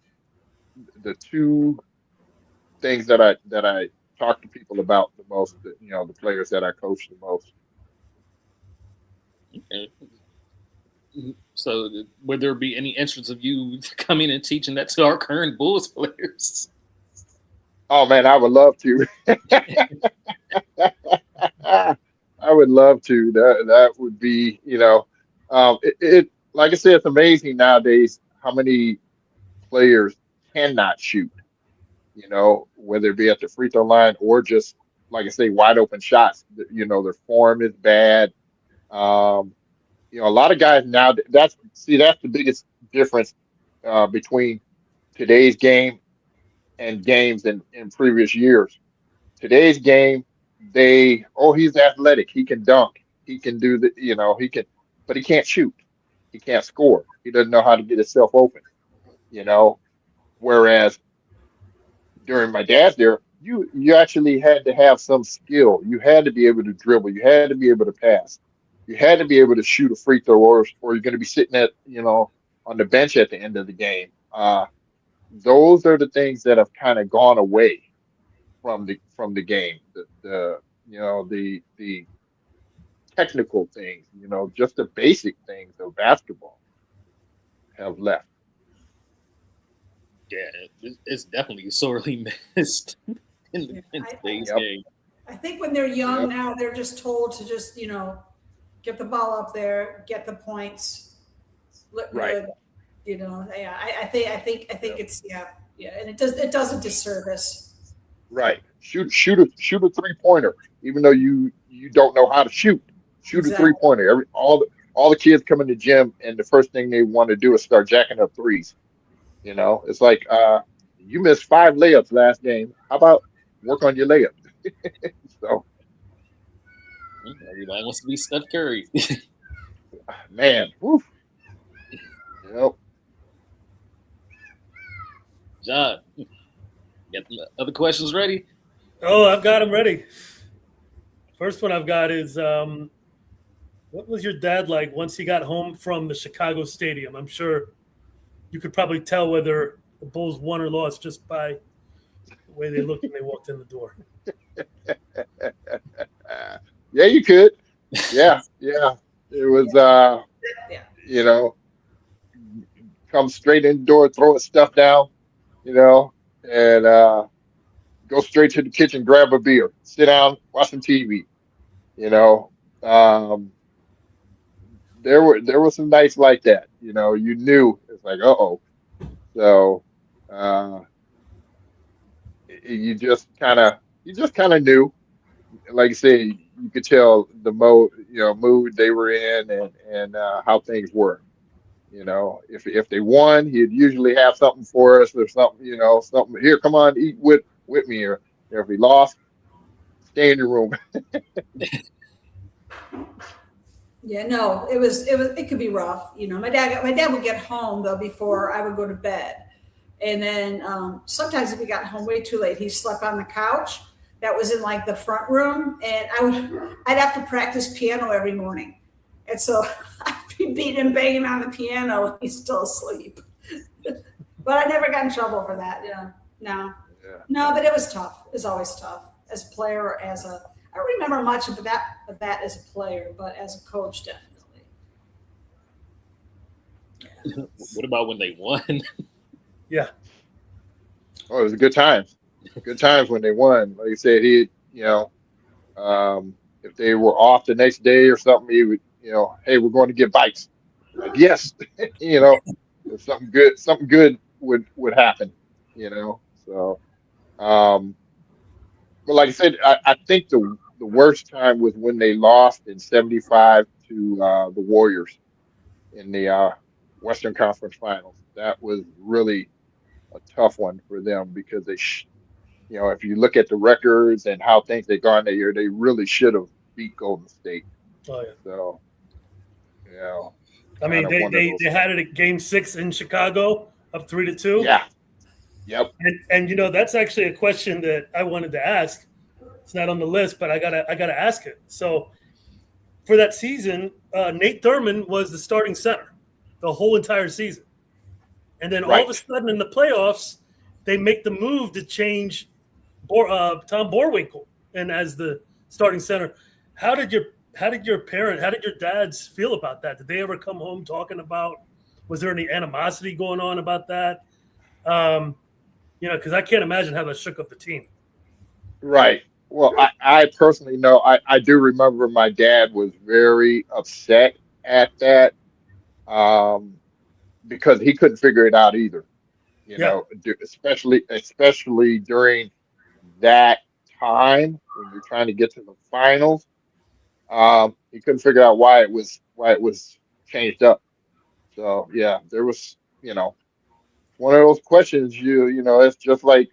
two things that I talk to people about the most, the players that I coach the most. Okay. So, would there be any interest of you coming and teaching that to our current Bulls players? Oh man, I would love to. I would love to. That would be, like I said, it's amazing nowadays how many players cannot shoot. Whether it be at the free throw line or just like I say, wide open shots. Their form is bad. Um, a lot of guys now. That's the biggest difference between today's game and games in previous years. Today's game, he's athletic. He can dunk. He can do he can, but he can't shoot. He can't score. He doesn't know how to get himself open. You know, whereas during my dad's there, you actually had to have some skill. You had to be able to dribble. You had to be able to pass. You had to be able to shoot a free throw, or you're going to be sitting on the bench at the end of the game. Those are the things that have kind of gone away from the game. The technical things, just the basic things of basketball have left. Yeah, it's definitely sorely missed in today's game. I think when they're young Yep. now, they're just told to just, get the ball up there, get the points, look Right. good. Yeah. I think it's and it does a disservice. Right. Shoot a 3-pointer, even though you don't know how to shoot. Shoot a Exactly. 3-pointer. All the kids come in the gym and the first thing they want to do is start jacking up threes. It's like you missed 5 layups last game. How about work on your layup? So Everybody wants to be Steph Curry. man, woof. John, got the other questions ready? Oh, I've got them ready. First one I've got is what was your dad like once he got home from the Chicago Stadium? I'm sure you could probably tell whether the Bulls won or lost just by the way they looked when they walked in the door. Yeah, you could. Yeah. It was Yeah. come straight in the door, throwing stuff down, and go straight to the kitchen, grab a beer, sit down, watch some TV. Um, there were some nights like that. You knew it's like, uh-oh. So you just kind of knew. Like I said, you could tell the mood they were in and how things were. If they won, he'd usually have something for us or something. Something here. Come on, eat with me. Or if he lost, stay in your room. Yeah, no, it could be rough. My dad would get home though before I would go to bed. And then sometimes if he got home way too late, he slept on the couch that was in like the front room, and I'd have to practice piano every morning. And so I'd be beating and banging on the piano and he's still asleep. But I never got in trouble for that. No. Yeah. No, but it was tough. It was always tough as a player or I don't remember much of that as a player, but as a coach, definitely. What about when they won? Yeah. Oh, it was a good time. Good times when they won. Like I said, if they were off the next day or something, he would, hey, we're going to get bikes. Like, yes, if something good would happen. you know. So, um, but like I said, I think the worst time was when they lost in '75 to the Warriors in the Western Conference Finals. That was really a tough one for them because you know, if you look at the records and how things they gone that year, they really should have beat Golden State. Oh yeah. So, you know, I kind mean, of one of those. they had it at Game 6 in Chicago, up 3-2. Yeah. Yep. And that's actually a question that I wanted to ask. It's not on the list, but I gotta ask it. So for that season, Nate Thurman was the starting center the whole entire season, and then all of a sudden in the playoffs, they make the move to change Tom Boerwinkle and as the starting center. How did your dads feel about that? Did they ever come home talking about? Was there any animosity going on about that? Because I can't imagine how that shook up the team. Right. Well, I personally know I do remember my dad was very upset at that because he couldn't figure it out either. You know, especially during that time when you're trying to get to the finals. He couldn't figure out why it was changed up. So yeah, there was, you know, one of those questions you know, it's just like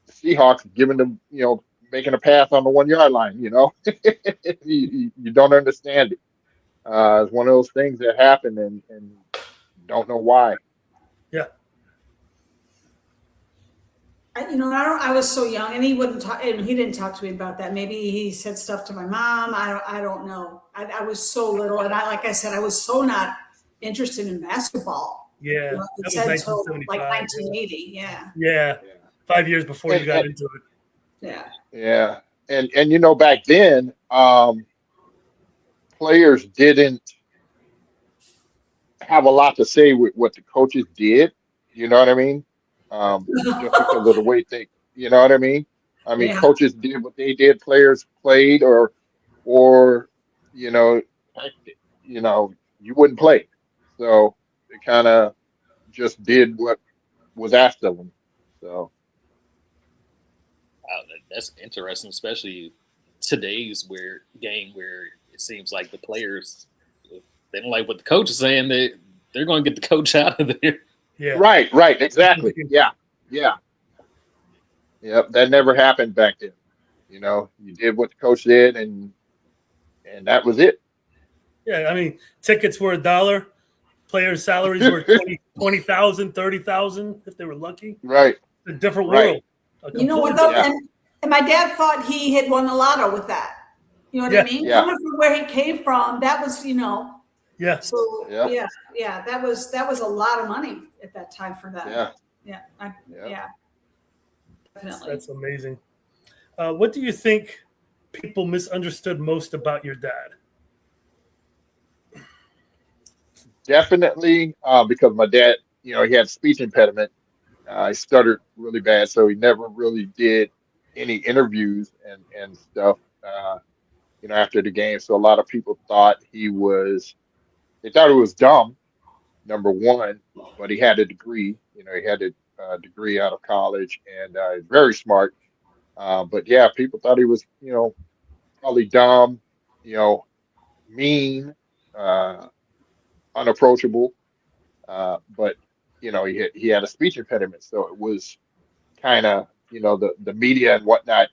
the Seahawks giving them, you know, making a pass on the 1 yard line, you know. You don't understand it. It's one of those things that happen and don't know why. Yeah. I was so young, and he wouldn't talk, and he didn't talk to me about that. Maybe he said stuff to my mom. I don't know. I was so little, and like I said, I was so not interested in basketball. Yeah, that was said until 1975. like 1980. Yeah. Yeah, 5 years before you got into it. Yeah. Yeah. And you know, back then, players didn't have a lot to say with what the coaches did. You know what I mean? Just because of the way they, you know what I mean? I mean, Yeah. coaches did what they did, players played, or you know, heck, you know, you wouldn't play. So they kind of just did what was asked of them. So Wow, that's interesting, especially today's game where it seems like the players, if they don't like what the coach is saying, they're going to get the coach out of there. Yeah. right, exactly. Yeah. Yep, that never happened back then. You know, you did what the coach did, and that was it. Yeah, I mean, tickets were $1. Players' salaries were 20,000, 30,000 if they were lucky. Right. A different Right. world. You know what though? Yeah. And my dad thought he had won the lotto with that. You know what I mean? Yeah. Coming from where he came from, that was, you know. Yeah. So Yeah. yeah, that was a lot of money at that time for them. Yeah. Yeah, definitely. That's amazing. What do you think people misunderstood most about your dad? Definitely, because my dad, you know, he had a speech impediment. He stuttered really bad, so he never really did any interviews and stuff. You know, after the game, so a lot of people thought they thought he was dumb. Number one, but he had a degree. You know, he had a degree out of college, and he's very smart. But yeah, people thought he was, you know, probably dumb, you know, mean, unapproachable. But you know, he had a speech impediment, so it was kind of, you know, the media and whatnot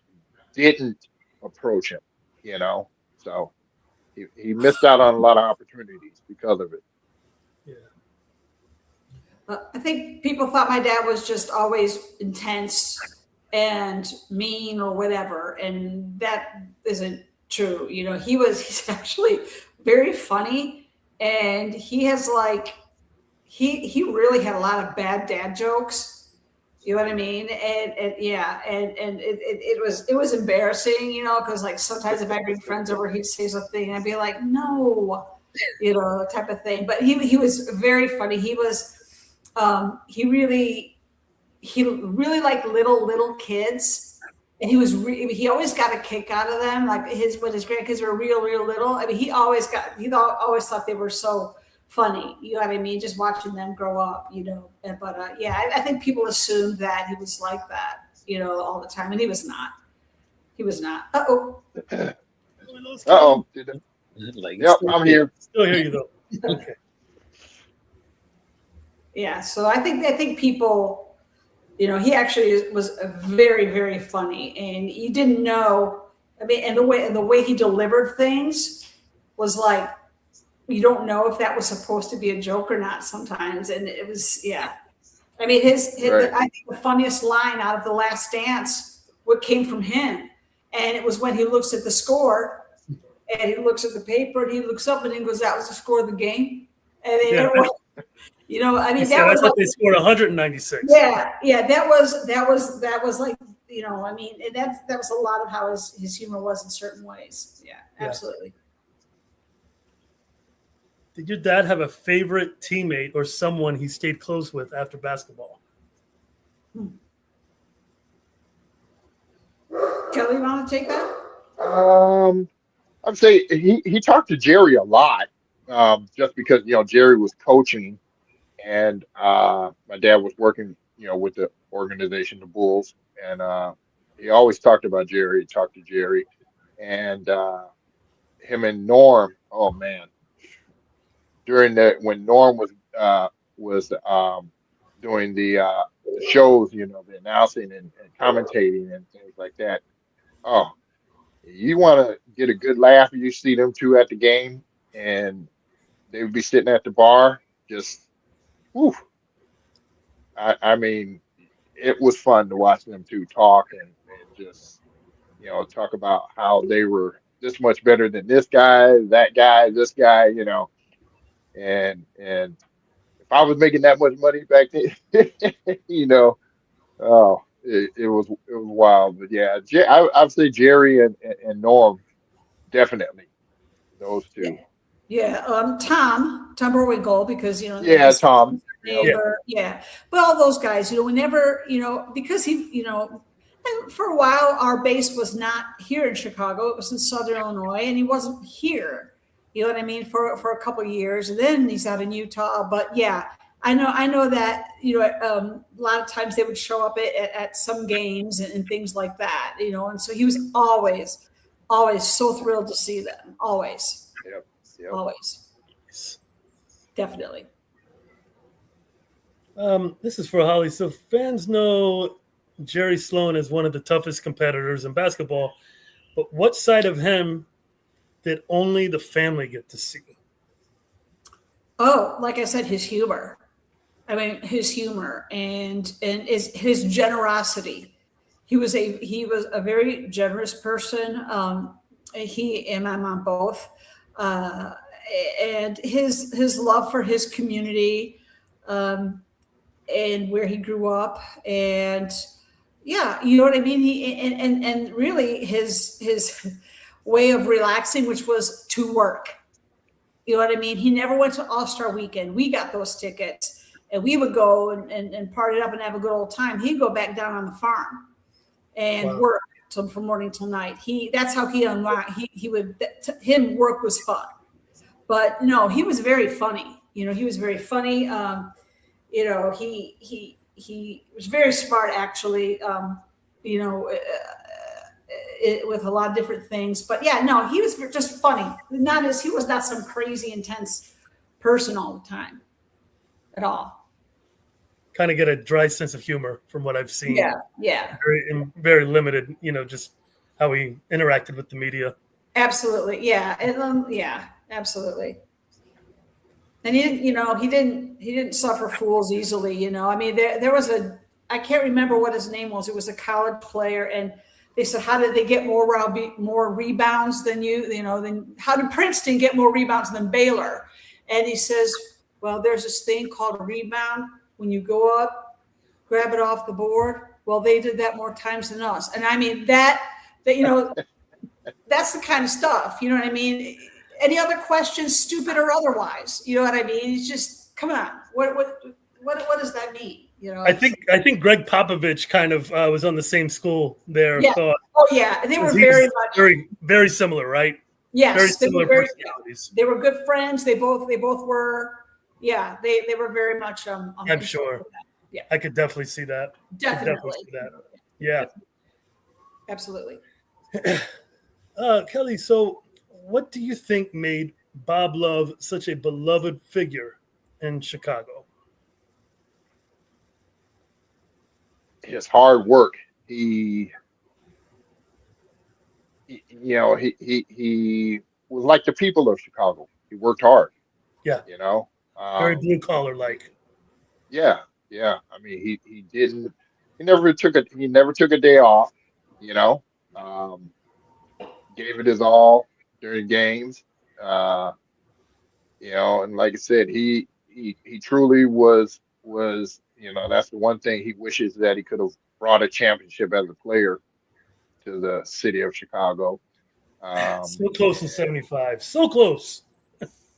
didn't approach him. You know, so he missed out on a lot of opportunities because of it. I think people thought my dad was just always intense and mean or whatever, and that isn't true. You know, he's actually very funny, and he has like he really had a lot of bad dad jokes. You know what I mean? And it was embarrassing, you know, because like sometimes if I bring friends over, he'd say something and I'd be like, no, you know, type of thing. But he was very funny. He was he really liked little kids, and he always got a kick out of them. Like when his grandkids were real little. I mean, he always thought they were so funny. You know what I mean? Just watching them grow up, But I think people assumed that he was like that, all the time, and he was not. He was not. Uh-oh. Uh-oh. Like, Yep, I'm here. Still hear you though. Okay. Yeah, so I think people, he actually was very, very funny, and you didn't know. I mean, and the way he delivered things was like, you don't know if that was supposed to be a joke or not sometimes, and it was, yeah. I mean, Right. I think the funniest line out of The Last Dance, what came from him, and it was when he looks at the score, and he looks at the paper, and he looks up, and he goes, "That was the score of the game," and then everyone. I mean, I thought they scored 196. Yeah, that was like, I mean, and that was a lot of how his humor was in certain ways. Yeah, absolutely. Did your dad have a favorite teammate or someone he stayed close with after basketball? Kelly, you want to take that? I'd say he talked to Jerry a lot, just because Jerry was coaching, and my dad was working with the organization, the Bulls, and he always talked about Jerry. He talked to Jerry, and him and Norm. Oh man, during when Norm was doing the shows, the announcing and commentating and things like that. Oh, you want to get a good laugh? You see them two at the game, and they would be sitting at the bar, just, whew. I mean, it was fun to watch them two talk and just, talk about how they were this much better than this guy, this guy, and if I was making that much money back then, oh, it was wild. But yeah, I'd say Jerry and Norm, definitely those two. Yeah, Tom Burwinkle, because Yeah, Tom. Neighbor, yeah. But all those guys, whenever, because he, and for a while our base was not here in Chicago, it was in Southern Illinois, and he wasn't here. You know what I mean? For a couple of years, and then he's out in Utah. But yeah, I know that a lot of times they would show up at some games and things like that. And so he was always so thrilled to see them. Always. Yep. Always. Definitely. This is for Holly. So fans know Jerry Sloan is one of the toughest competitors in basketball, but what side of him did only the family get to see? Oh, like I said, his humor. I mean, his humor and his generosity. He was a very generous person. He and my mom both, and his love for his community, and where he grew up, and yeah, you know what I mean. He and really his way of relaxing, which was to work. You know what I mean? He never went to All-Star Weekend. We got those tickets, and we would go and party up and have a good old time. He'd go back down on the farm and work from morning till night. That's how he unlocked. Him work was fun, but no, he was very funny. He was very funny. He was very smart, actually. With a lot of different things, but yeah, no, he was just funny. He was not some crazy intense person all the time at all. Kind of get a dry sense of humor from what I've seen. Yeah. Very limited, just how he interacted with the media. Absolutely. Yeah. And absolutely. And he didn't suffer fools easily. I mean, there was I can't remember what his name was. It was a college player, and they said, how did they get more rebounds than you? Then how did Princeton get more rebounds than Baylor? And he says, well, there's this thing called a rebound. When you go up, grab it off the board. Well, they did that more times than us. And I mean that that's the kind of stuff. You know what I mean? Any other questions, stupid or otherwise? You know what I mean? It's just, come on. What does that mean? I think Greg Popovich kind of was on the same school there. Yeah. Oh yeah, they were very much very similar, right? Very Yes, they similar were very. personalities. They were good friends. They both were. Yeah, they were very much. I'm sure. Yeah, I could definitely see that. definitely. See that. Yeah. Absolutely. Kelly, so what do you think made Bob Love such a beloved figure in Chicago? His hard work. He was like the people of Chicago. He worked hard. Yeah. You know. Very blue collar like. Yeah, yeah. I mean, he didn't. He never took a day off. You know. Gave it his all during games. Uh, and like I said, he truly was. That's the one thing he wishes that he could have brought a championship as a player to the city of Chicago. So close in 75. So close.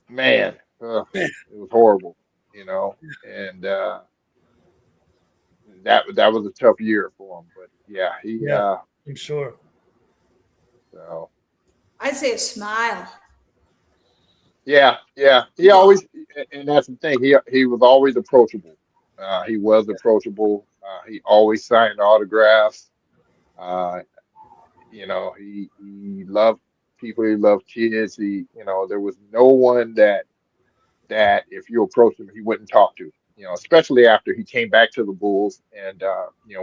Man, it was horrible, and that was a tough year for him. But yeah, I'm sure. So I'd say a smile. yeah. He always, and that's the thing. He was always approachable. He was approachable. He always signed autographs. Uh, he loved people. He loved kids. There was no one that if you approached him, he wouldn't talk to. Especially after he came back to the Bulls and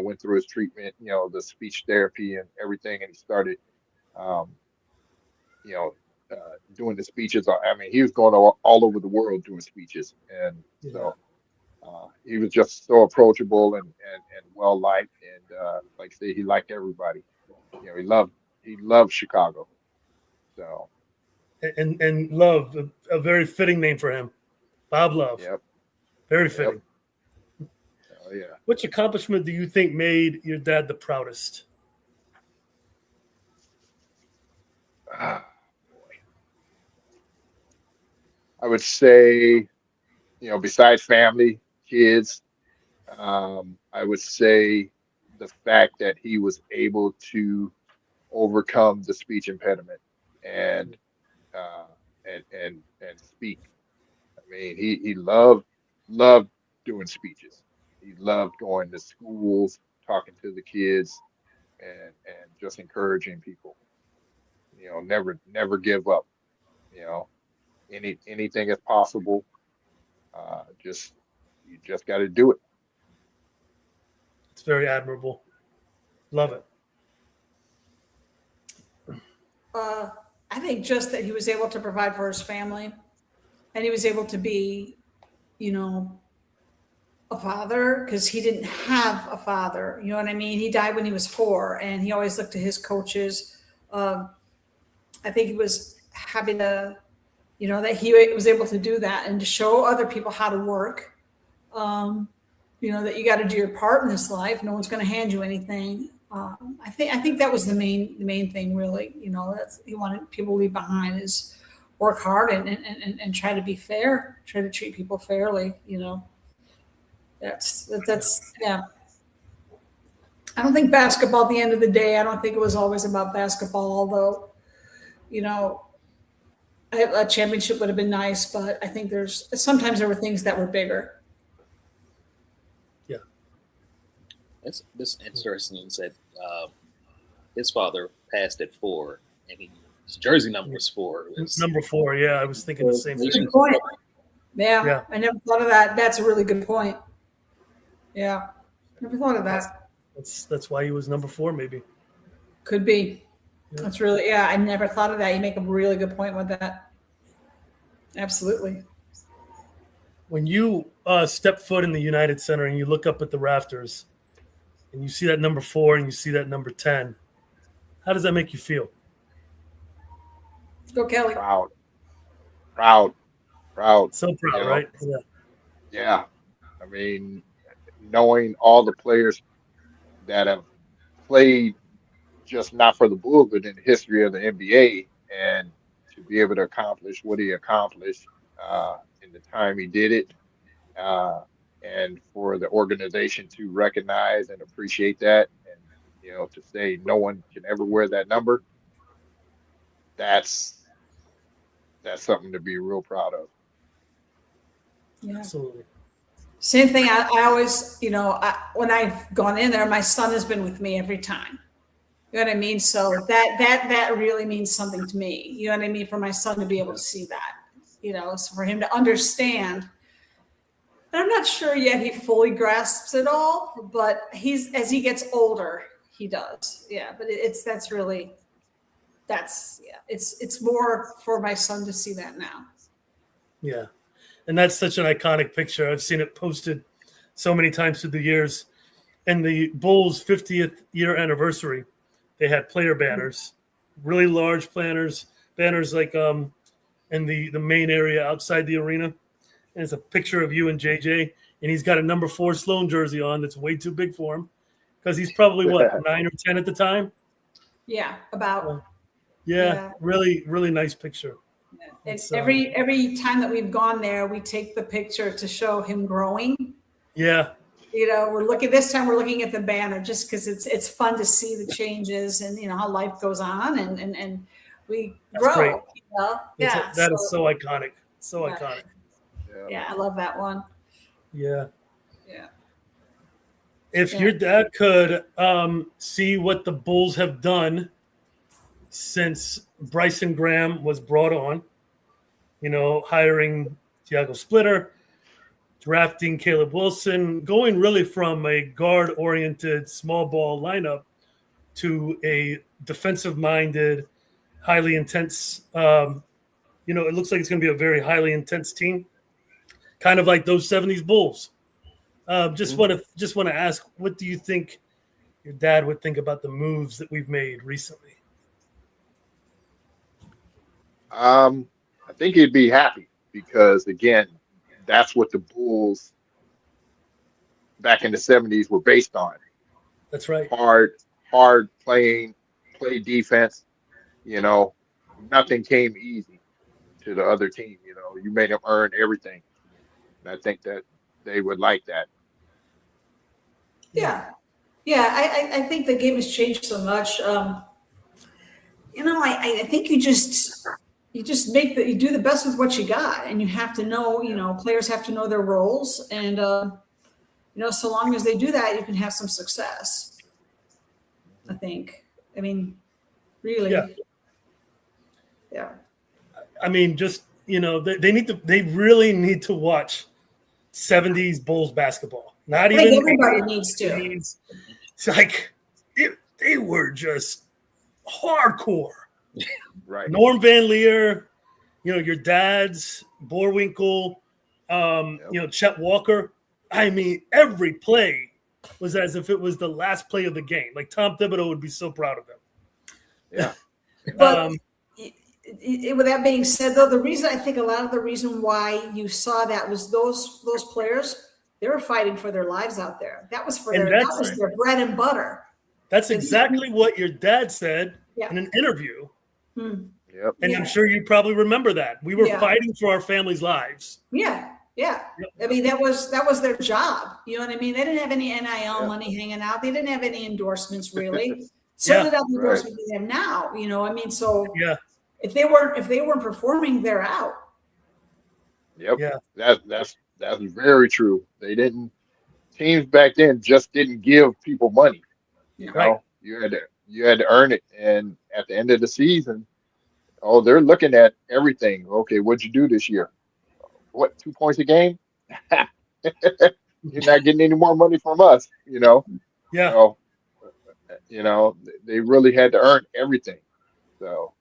went through his treatment. The speech therapy and everything, and he started, um, doing the speeches. I mean, he was going all over the world doing speeches, and so he was just so approachable and well liked. And like I say, he liked everybody. He loved Chicago. So And Love, a very fitting name for him. Bob Love. Yep. Very fitting. Oh yeah. Which accomplishment do you think made your dad the proudest? Boy. I would say, besides family, kids, I would say the fact that he was able to overcome the speech impediment and speak. I mean, he loved doing speeches. He loved going to schools, talking to the kids, and just encouraging people. Never give up. Anything is possible. You just got to do it. It's very admirable. Love it. I think just that he was able to provide for his family, and he was able to be, a father, because he didn't have a father. You know what I mean? He died when he was 4, and he always looked to his coaches. I think he was happy to, that he was able to do that and to show other people how to work. That you got to do your part in this life. No one's going to hand you anything. I think that was the main thing, really. That's he wanted people to leave behind is work hard and try to be fair, try to treat people fairly. That's yeah. I don't think basketball at the end of the day, I don't think it was always about basketball, although, a championship would have been nice, but I think sometimes there were things that were bigger. Yeah. It's interesting you said his father passed at 4 and his jersey number was 4. Number 4, yeah. I was thinking the same thing. Good point. Yeah, I never thought of that. That's a really good point. Yeah, never thought of that. That's why he was number 4, maybe. Could be. Yeah. That's really, I never thought of that. You make a really good point with that. Absolutely. When you step foot in the United Center and you look up at the rafters and you see that number 4 and you see that number 10, how does that make you feel? Go Kelly. Proud. So proud, right? Yeah. I mean, knowing all the players that have played just not for the Bulls, but in the history of the NBA, and to be able to accomplish what he accomplished in the time he did it, and for the organization to recognize and appreciate that, and to say no one can ever wear that number, that's that's something to be real proud of. Yeah. Absolutely. Same thing. I always, when I've gone in there, my son has been with me every time. You know what I mean? So that really means something to me. You know what I mean? For my son to be able to see that, so for him to understand. And I'm not sure yet he fully grasps it all, but as he gets older, he does. Yeah. But it's more for my son to see that now. Yeah. And that's such an iconic picture. I've seen it posted so many times through the years. And the Bulls' 50th year anniversary, they had player banners, really large banners like in the main area outside the arena. And it's a picture of you and JJ. And he's got a number 4 Sloan jersey on that's way too big for him because he's probably, 9 or 10 at the time? Yeah, about. Yeah, really, really nice picture. And every time that we've gone there, we take the picture to show him growing. Yeah. We're looking at the banner just because it's fun to see the changes and how life goes on and we grow. Great. Yeah, that is so iconic. So iconic. Yeah, I love that one. Yeah. Yeah. If your dad could see what the Bulls have done since Bryson Graham was brought on, hiring Thiago Splitter, drafting Caleb Wilson, going really from a guard-oriented small ball lineup to a defensive-minded, highly intense, it looks like it's going to be a very highly intense team, kind of like those 70's Bulls. Just want to ask, what do you think your dad would think about the moves that we've made recently? I think he'd be happy because, again, that's what the Bulls back in the 70's were based on. That's right. Hard play defense. Nothing came easy to the other team. You made them earn everything. And I think that they would like that. Yeah. Yeah, I think the game has changed so much. I think you do the best with what you got, and you have to know, players have to know their roles, and so long as they do that, you can have some success. I think. I mean, really. Yeah. I mean, just they really need to watch 70's Bulls basketball. Not even everybody needs to. It's like they were just hardcore. Right. Norm Van Leer, your dad's Boerwinkle, Chet Walker. I mean, every play was as if it was the last play of the game. Like Tom Thibodeau would be so proud of them. Yeah. But with that being said, though, a lot of the reason why you saw that was those players, they were fighting for their lives out there. That was their bread and butter. That's exactly what your dad said in an interview. Yep. And I'm sure you probably remember that. We were fighting for our families' lives. Yeah. Yeah. Yep. I mean, that was their job. You know what I mean? They didn't have any NIL money hanging out. They didn't have any endorsements really. Certainly not the endorsements they have now. So if they weren't performing, they're out. Yep. Yeah. That's very true. They didn't. Teams back then just didn't give people money. Right. You had to earn it, and at the end of the season, they're looking at everything. Okay, what'd you do this year? What, 2 points a game? You're not getting any more money from us, Yeah. So, they really had to earn everything. So.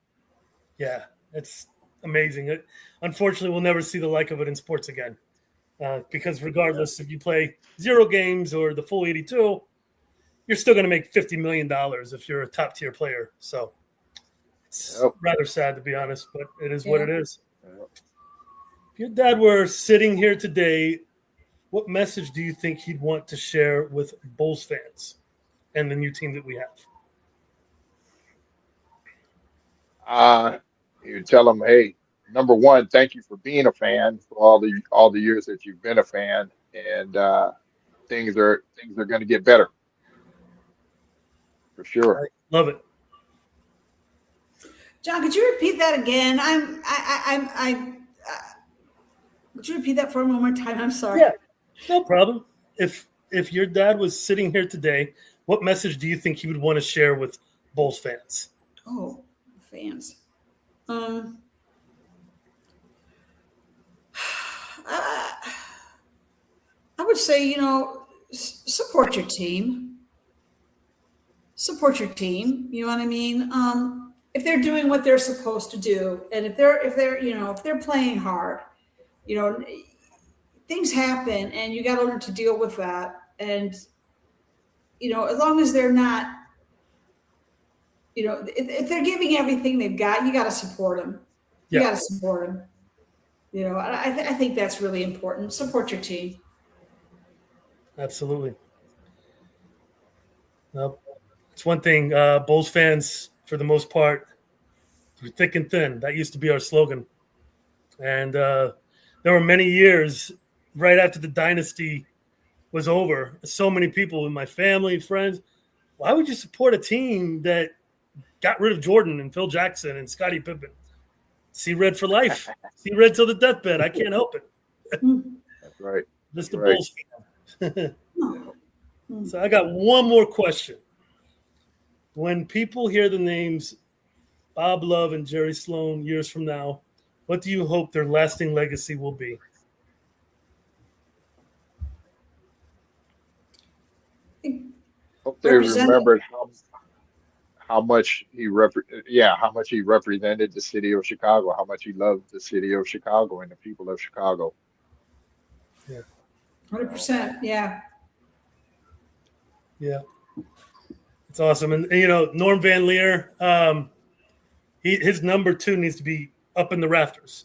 Yeah, it's amazing. Unfortunately, we'll never see the like of it in sports again, because regardless if you play 0 games or the full 82, you're still going to make $50 million if you're a top-tier player. So it's rather sad, to be honest, but it is what it is. Yep. If your dad were sitting here today, what message do you think he'd want to share with Bulls fans and the new team that we have? You would tell them, hey, number one, thank you for being a fan for all the years that you've been a fan, and things are going to get better. For sure. I love it. John, could you repeat that again? Would you repeat that for one more time? I'm sorry. Yeah, no problem. If your dad was sitting here today, what message do you think he would want to share with Bulls fans? Oh, fans. I would say, support your team. Support your team. You know what I mean? If they're doing what they're supposed to do, and if they're playing hard, things happen, and you got to learn to deal with that. And as long as they're not, if they're giving everything they've got, you got to support them. You got to support them. I think that's really important. Support your team. Absolutely. Well, it's one thing. Bulls fans, for the most part, through thick and thin. That used to be our slogan. And there were many years right after the dynasty was over. So many people in my family, friends, why would you support a team that got rid of Jordan and Phil Jackson and Scottie Pippen? SeeRed for life. SeeRed till the deathbed. I can't help it. That's right. Just the Bulls fan. So I got one more question. When people hear the names Bob Love and Jerry Sloan years from now, what do you hope their lasting legacy will be? Hope they remembered how much he represented the city of Chicago, how much he loved the city of Chicago and the people of Chicago. Yeah. 100%. Yeah. Yeah. It's awesome. And Norm Van Leer, his number 2 needs to be up in the rafters.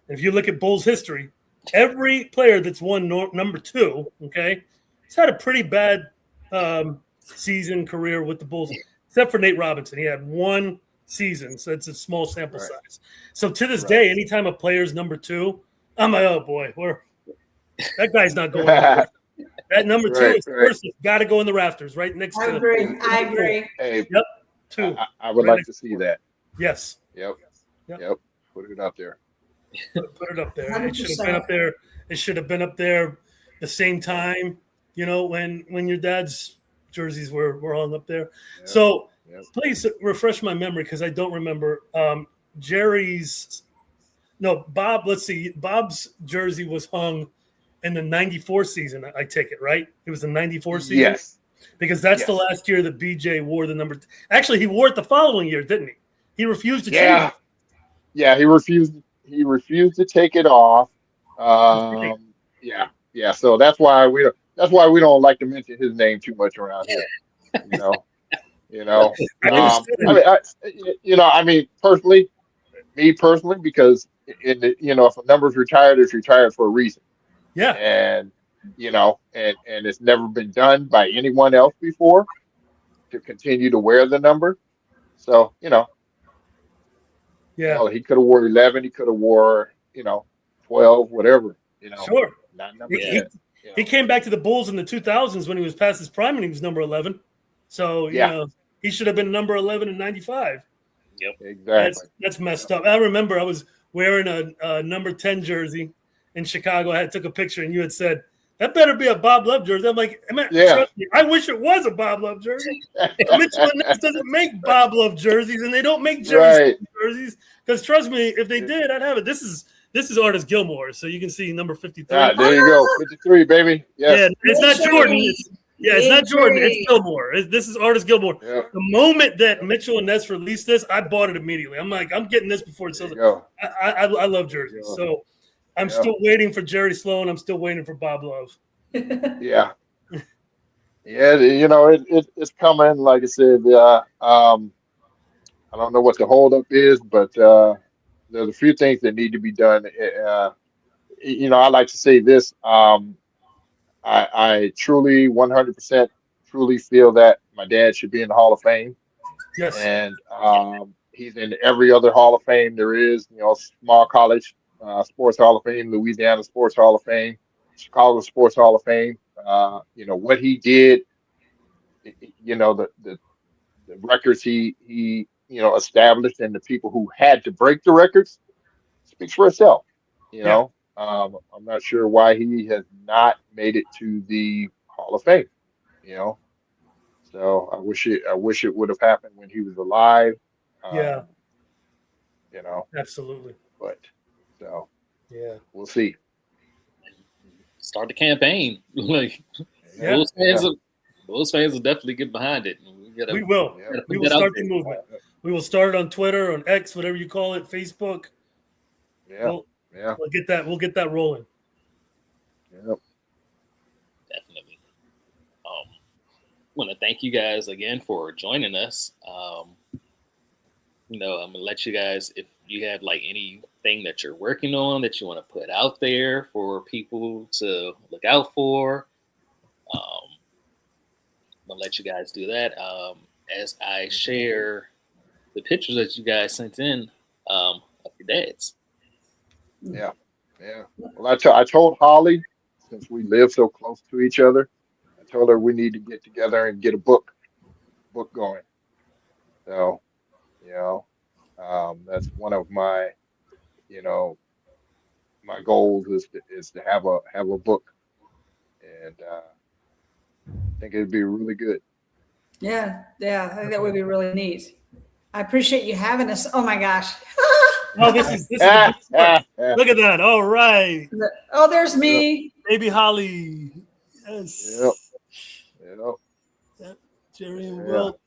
And if you look at Bulls history, every player that's won number 2, okay, he's had a pretty bad season career with the Bulls, except for Nate Robinson. He had 1 season, so it's a small sample size. So to this day, anytime a player's number 2, I'm like, oh boy, that guy's not going anywhere. That number 2 is first. It's got to go in the rafters, right next to. I agree. Hey, yep. 2. I would like to see that. Yes. Yep. Put it up there. Put it up there. 100%. It should have been up there. It should have been up there the same time. When your dad's jerseys were hung up there. Yep. So please refresh my memory because I don't remember. Bob's jersey was hung in the 94 season, I take it, right? It was the 94 season? Yes. Because that's the last year that BJ wore the number. Actually, he wore it the following year, didn't he? He refused to change it. Yeah, he refused to take it off. Yeah. So that's why we don't like to mention his name too much around here. Personally, because if a number's retired, it's retired for a reason. Yeah. And it's never been done by anyone else before to continue to wear the number. So, he could have wore 11, he could have wore, 12, whatever, Sure. Not number 10. He came back to the Bulls in the 2000s when he was past his prime and he was number 11. So, he should have been number 11 in 95. Yep. Exactly. That's messed up. I remember I was wearing a number 10 jersey in Chicago. I took a picture and you had said, that better be a Bob Love jersey. I'm like, trust me, I wish it was a Bob Love jersey. Mitchell & Ness doesn't make Bob Love jerseys, and they don't make jerseys because trust me, if they did, I'd have it. This is Artis Gilmore, so you can see number 53. There you go, 53, baby. Yes. Yeah, it's not Jordan. It's not Jordan. It's Gilmore. This is Artis Gilmore. Yep. The moment that Mitchell & Ness released this, I bought it immediately. I'm like, I'm getting this before it sells. I love jerseys, so. I'm still waiting for Jerry Sloan. I'm still waiting for Bob Love. Yeah. It's coming. Like I said, I don't know what the holdup is, but there's a few things that need to be done. I like to say this. I truly, 100% truly feel that my dad should be in the Hall of Fame. Yes. And he's in every other Hall of Fame there is, small college. Sports Hall of Fame, Louisiana Sports Hall of Fame, Chicago Sports Hall of Fame. What he did, the records he established and the people who had to break the records speaks for itself. You Yeah. know, I'm not sure why he has not made it to the Hall of Fame. You know, so I wish it would have happened when he was alive. Yeah. You know, Absolutely. but so Yeah. we'll see. Start the campaign. Like Yeah. Bulls fans will definitely get behind it. We will. Yeah. gotta put We will that out start there. the movement. We will start it on Twitter, on X, whatever you call it, Facebook. Yeah. Yeah. We'll get that. We'll get that rolling. Yeah. Definitely. Want to thank you guys again for joining us. I'm gonna let you guys, if you have like anything that you're working on that you want to put out there for people to look out for. I'm gonna let you guys do that. As I share the pictures that you guys sent in of your dads. Yeah. Yeah. Well, I told Holly, since we live so close to each other, I told her we need to get together and get a book going. So, that's one of my, my goals is to have a book, and I think it'd be really good. Yeah, I think that would be really neat. I appreciate you having us. Oh my gosh. Oh, this is the best part. Look at that. All right. Oh, there's me. Baby Holly. Yes. Yep. Jerry and Yeah. Will.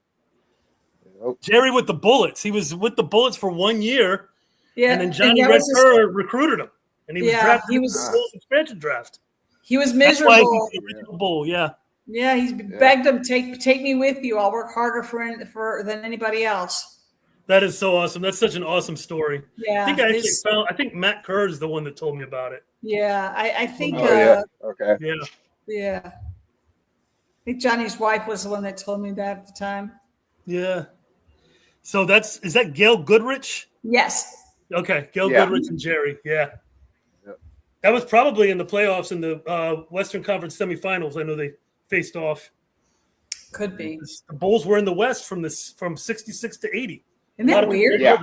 Yep. Jerry with the Bullets. He was with the Bullets for 1 year, Yeah, and then Johnny that Red was his- Kerr recruited him, and he was Yeah, drafted he in was- the Bulls expansion draft. He was That's why miserable. he's the original Bull. Yeah. Yeah, he's begged him, take me with you. I'll work harder for than anybody else. That is so awesome. That's such an awesome story. Yeah, I think Matt Kerr is the one that told me about it. Yeah, I think. Oh yeah. Okay. Yeah. Yeah. I think Johnny's wife was the one that told me that at the time. Yeah. So is that Gail Goodrich? Yes. Okay, Gail Yeah. Goodrich and Jerry. Yeah. Yep. That was probably in the playoffs in the Western Conference semifinals. I know they faced off. Could be. The Bulls were in the West from 66 to 80. Isn't that weird? Yeah.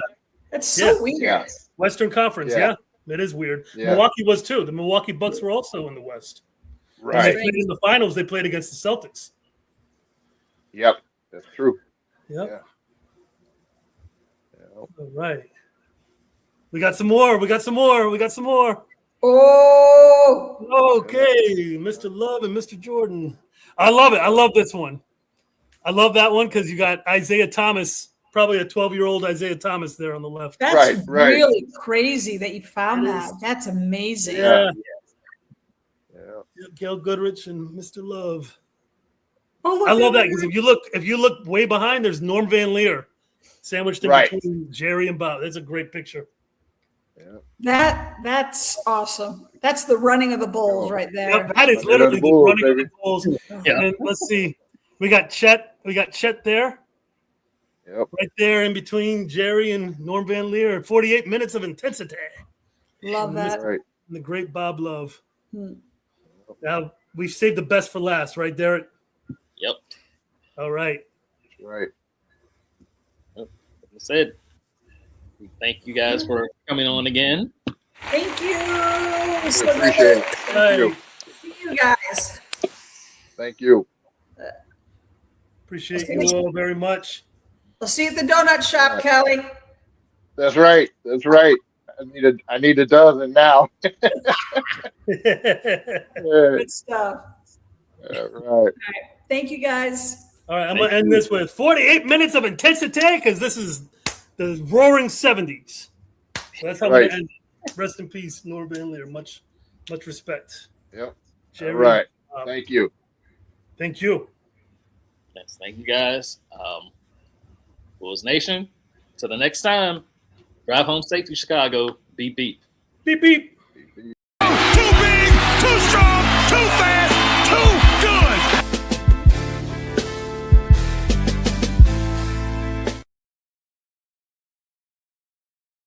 That's so Yeah. weird. Yeah. Western Conference, Yeah. yeah. It is weird. Yeah. Milwaukee was too. The Milwaukee Bucks were also in the West. When they Right. played in the finals, they played against the Celtics. Yep. That's true. Yep. Yeah. All right. We got some more. Oh, Okay, Mr. Love and Mr. Jordan. I love it. I love this one. I love that one because you got Isaiah Thomas, probably a 12-year-old Isaiah Thomas there on the left. that's Right. really crazy that you found that. That's amazing. Yeah. Gail Goodrich and Mr. Love. Oh, look I love at that because if you look way behind, there's Norm Van Leer sandwiched in Right. between Jerry and Bob. That's a great picture. That's awesome. That's the running of the Bulls right there. Yep, that is Running of literally the the Bulls, running of baby. the Bulls. Yeah. And let's see. We got Chet there. Yep. Right there in between Jerry and Norm Van Leer. 48 minutes of intensity. Love that. Right. And the great Bob Love. Hmm. Now, we've saved the best for last, right, Derek? Yep. All right. Right. Like I said, we thank you guys for coming on again. Thank you. We So appreciate it. Hey, Thank you. See you guys. Thank you. appreciate you all very much. We'll see you at the donut shop, Kelly. That's right. That's right. I need a dozen now. Good stuff. Right. Thank you guys. All right, I'm going to end this with 48 minutes of intensity because this is the roaring 70s. So that's how I'm going to end it. Rest in peace, Norm Van Leer. Much respect. Yep. Jerry, All right. Thank you. Thank you. Yes, thank you guys. Bulls Nation. Till the next time. Drive home safe to Chicago. Beep beep. Beep, beep.